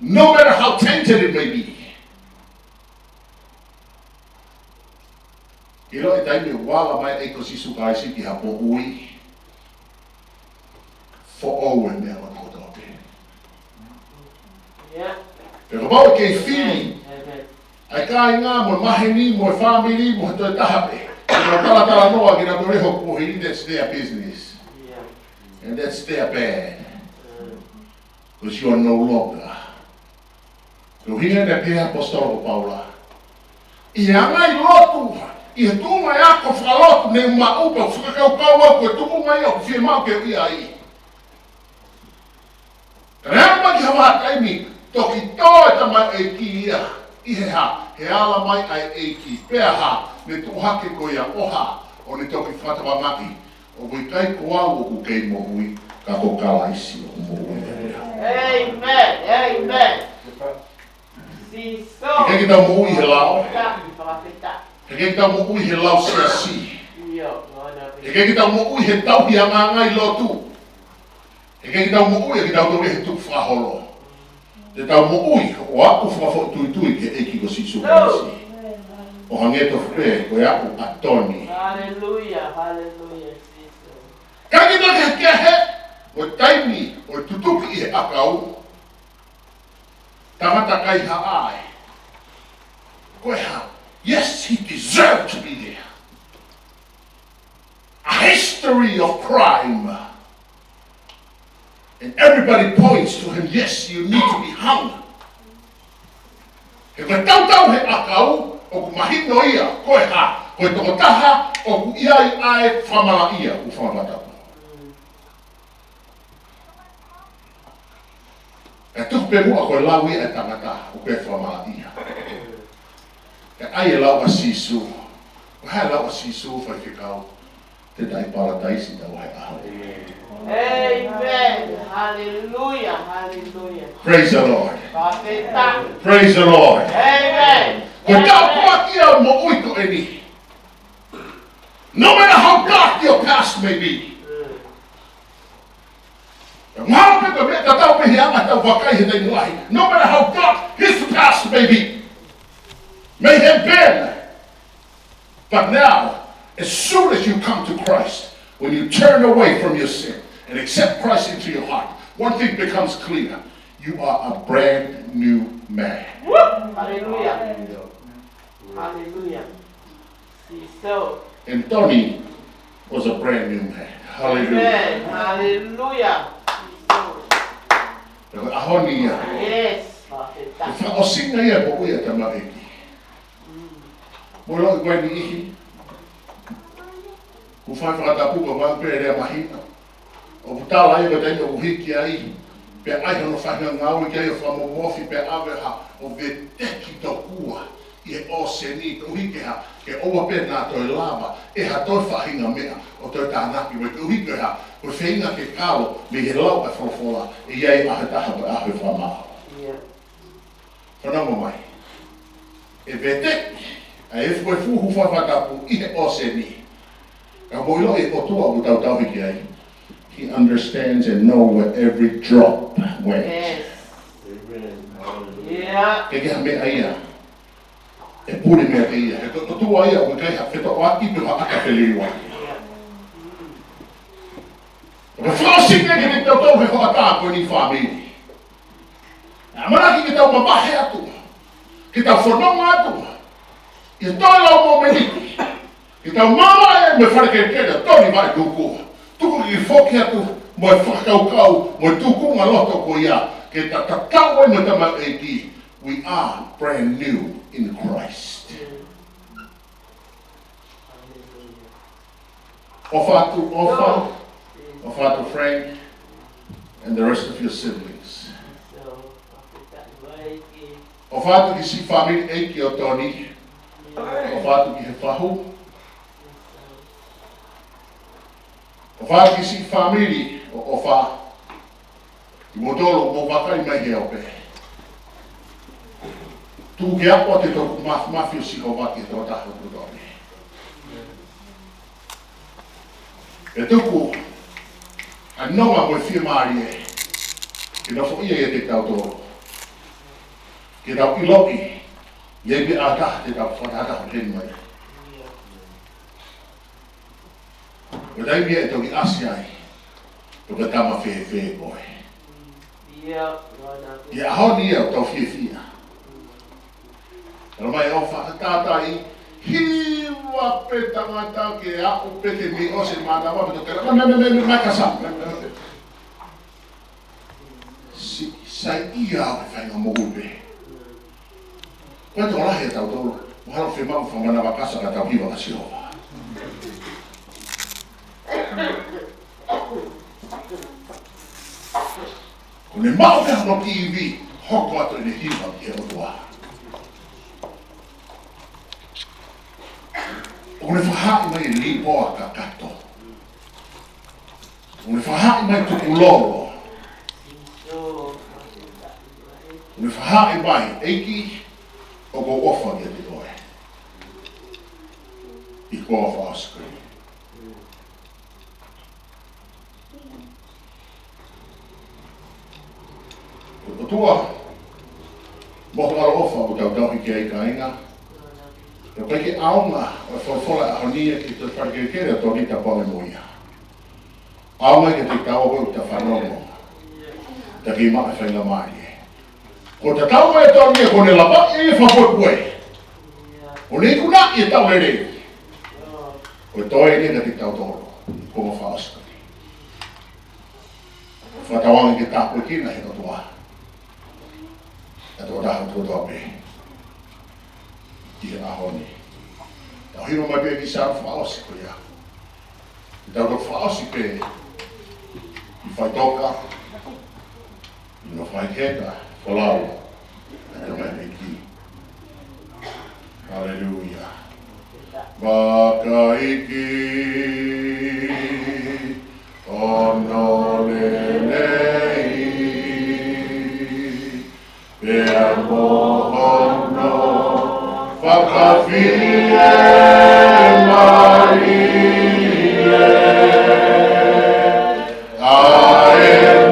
No matter how tainted it may be. Ilo e taimi wala mai e kosi sukaisi ki hapo ui. For always me ala kotope. Pero mau ke fili. Ai kai ngā mo maheni, mo family, mo toi tahape. Mo tala noa ki na tore hoku hi, that's their business. And that's their bad. Because you are no longer. So here the Pia Apostolo Paula. I angai lotu, i tunga yako whalotu ne maupa, whakakau kaua koe tuku mai o whia mau ke ia i. Reama ki hawa taimi, toki toe tamai e ki ia, i he ha, he ala mai ai e ki, pea ha, ne tuhake ko ia oha, o ne toki whatawa maki, o kui kai koau o ku kei mohui, ka ko kalaisi o mohui. Amen, amen. E kei kita mohui he lao, e kei kita mohui he lao sia si, e kei kita mohui he tauhi a ngai lotu, e kei kita mohui e kita uri he tuku whaholo. Te tau mohui o aku whafo tui ke eki ko sisu kasi. O hangeto whre ko aku a Toni. Hallelujah, hallelujah. Ka kita ke kia he, o taimi, o tutuki i he akau, tangata kai haai. Koe ha, yes, he deserved to be there. A history of crime. And everybody points to him, yes, you need to be hung. He koe tau he akau, o ku mahino ia, koe ha, koe tokotaha, o ku iai ai whamala ia, u whamatau. E tuku pe mua koe lau ia e tangata, o pe whamala ia. E ai e lau a sisu, o hea lau a sisu, whai whikau, te tai parataisi tau he aho. Amen. Hallelujah. Hallelujah. Praise the Lord. Fakafeta'i. Praise the Lord. Amen. Ko tau kuakia mo uiko e ni. No matter how dark your past may be. No matter how dark his past may be. May have been. But now, as soon as you come to Christ, when you turn away from your sin and accept Christ into your heart, one thing becomes clear. You are a brand new man. Hallelujah. Hallelujah. See, so. And Toni was a brand new man. Hallelujah. Amen. Hallelujah. Ahonia. Yes. Fakafeta'i. O singa ia po uia tamaiki. Mo lo koe ni ihi. Ku whai whakatapu ka wampere rea mahina. O putala ia ka tainga uhiki ai. Pe ai hono whahinga ngau i kia ia whamomofi pe aweha o veteki tokua. I e o seni ka uhiki ha. Ke oa pe nā toi lava. E ha toi whahinga mea o toi tānaki. Wai ka uhiki ha. Ko whahinga ke kālo me he lau e wholofola. E iei ahe taha pe ahe whamaho. Whanama mai. E veteki. A e fwoi fuhu whawhatapu i he o seni. Ka moilo e otua u tau tau hiki ai. He understands and knows where every drop went. Yes. Yeah. Ke keha mea ia. E puri mea ke ia. He totua ia o kei ha wheto o aki piho aka whiliwa. Ka whaasinga ke te tau tau he hoa tā koe ni whamiri. A maraki ke tau mabahe atu. Ke tau whanonga atu. I toi lau mō meniki. Ke tau mama e me wharekekere Toni vai tūkua. Tuku ki whoki atu mo e whakaukau mo e tūkunga loto ko ia. Ke ta tatau e me tama e ki. We are brand new in Christ. Ofatu Frank, and the rest of your siblings. Ofatu ki si family eiki o Toni. Ofatu ki he whahu. Ofatu ki si family o ofa. I motolo mo wakai mai he ope. Tu ke apo te toku mafio siko waki tō taho kutoni. E tuku, a nonga koe whia maari e, ki na fo ia e te tau tōro. Ki tau iloki, ia bi a taha te tau whatata ho tenu mai. O dai mia e toki asi ai, toka tama whee koe. Ia ahoni ia o tau whia. Pero mai o whakatatai, hiwa pe tangata ke a o pete mi o se mana wa to kera me makasa. Si sai ia o fai no moube. Quanto la he tau tolo, o halo fe mau fa mana wa kasa ka tau hiwa ka si ova. Kone mau ka no TV, hoko ato ine hiwa ki e o toa. O ne whaha'i mai e li poa ka kato. O ne whaha'i mai tuku lolo. O ne whaha'i mai eiki o ko ofa ki te koe. I koa whaaskri. O tua, moho ara ofa o tau tau i ke ka inga. Yo peke aunga o whawhora a honia ki te wharekere Toni ta pome moia. Aunga ki te kaua o ta whanongo. Ta ki maa whainga mai e. Ko ta tau mai Toni e kone lapa e whapoi koe. O ne kuna i e tau le rei. O toi ne ka te tau toro. Ko ma whaaskari. Whatawanga ki tāpoi kina he toa. E tō taha tō tō pe. I ahoni. Tau hiro mai pe ki sāra whaosi ko ia. I tau tō whaosi pe i whai toka, i no whai keta, whalau, e te mai pe ki. Halleluja. Faka'eiki, ono lelei, pea mohono, Fakafeta'i Marie, aenofo,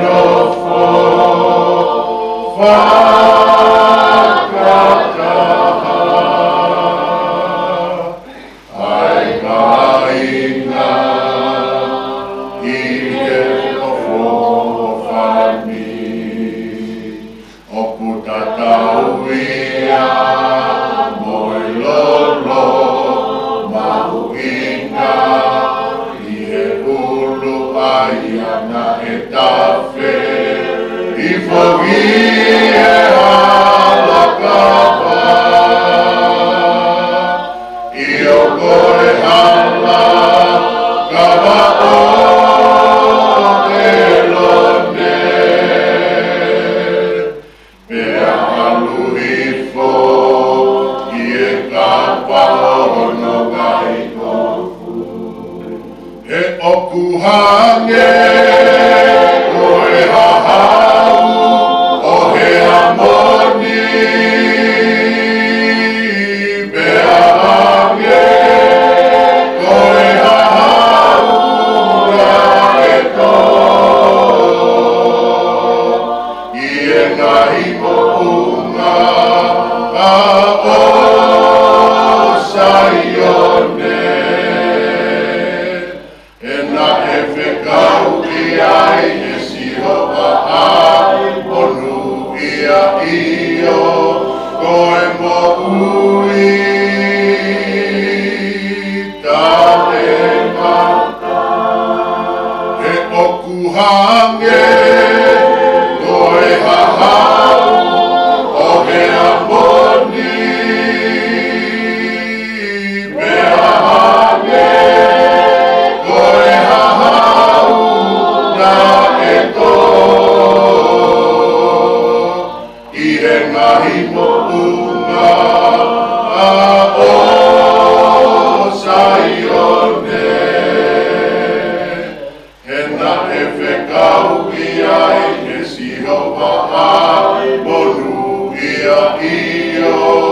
Faka'eiki, ai kainga, ike ofo fami, oku tatauia, na etafe I fogi e ala kapa I o kore ala kapa o elone Pea alu hifo I e kapa o no gaikofu He oku hange Monukau Memorial Gardens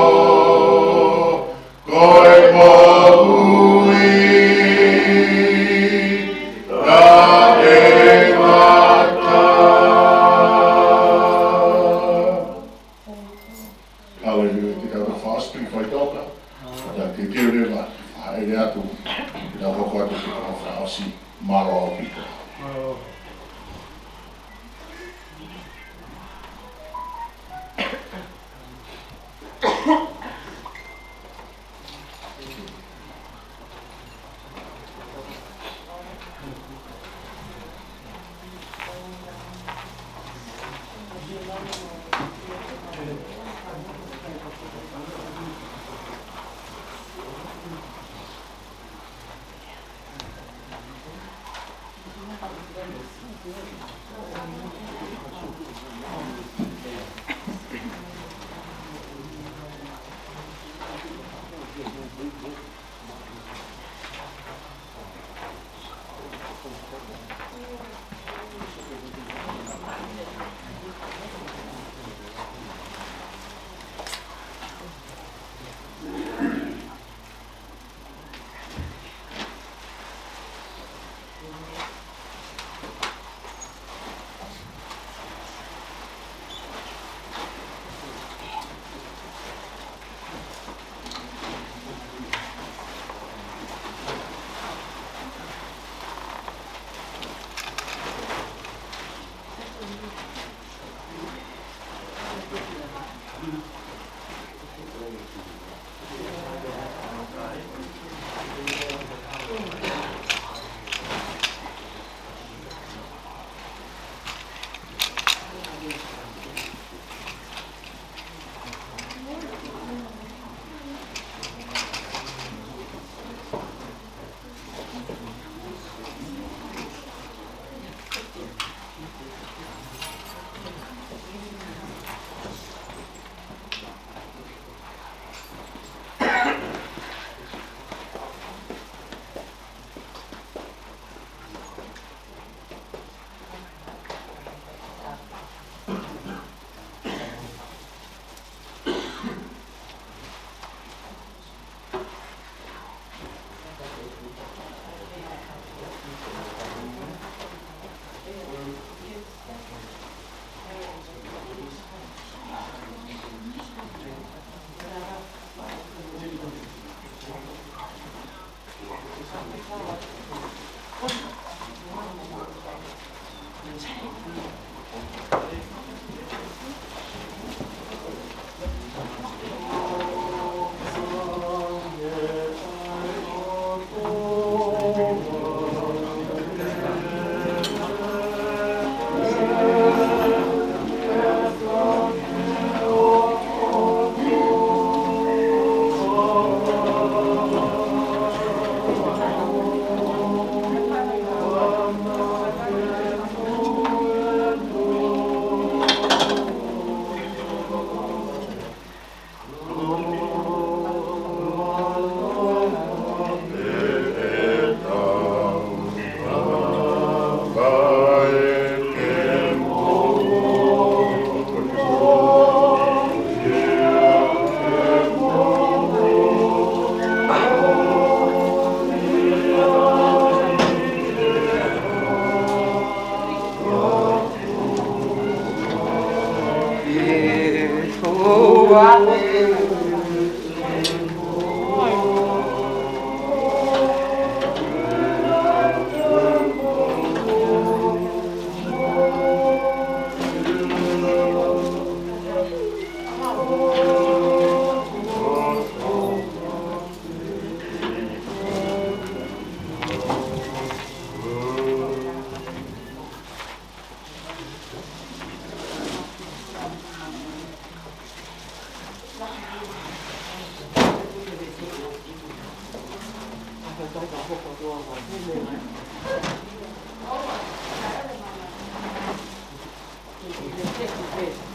Thank you.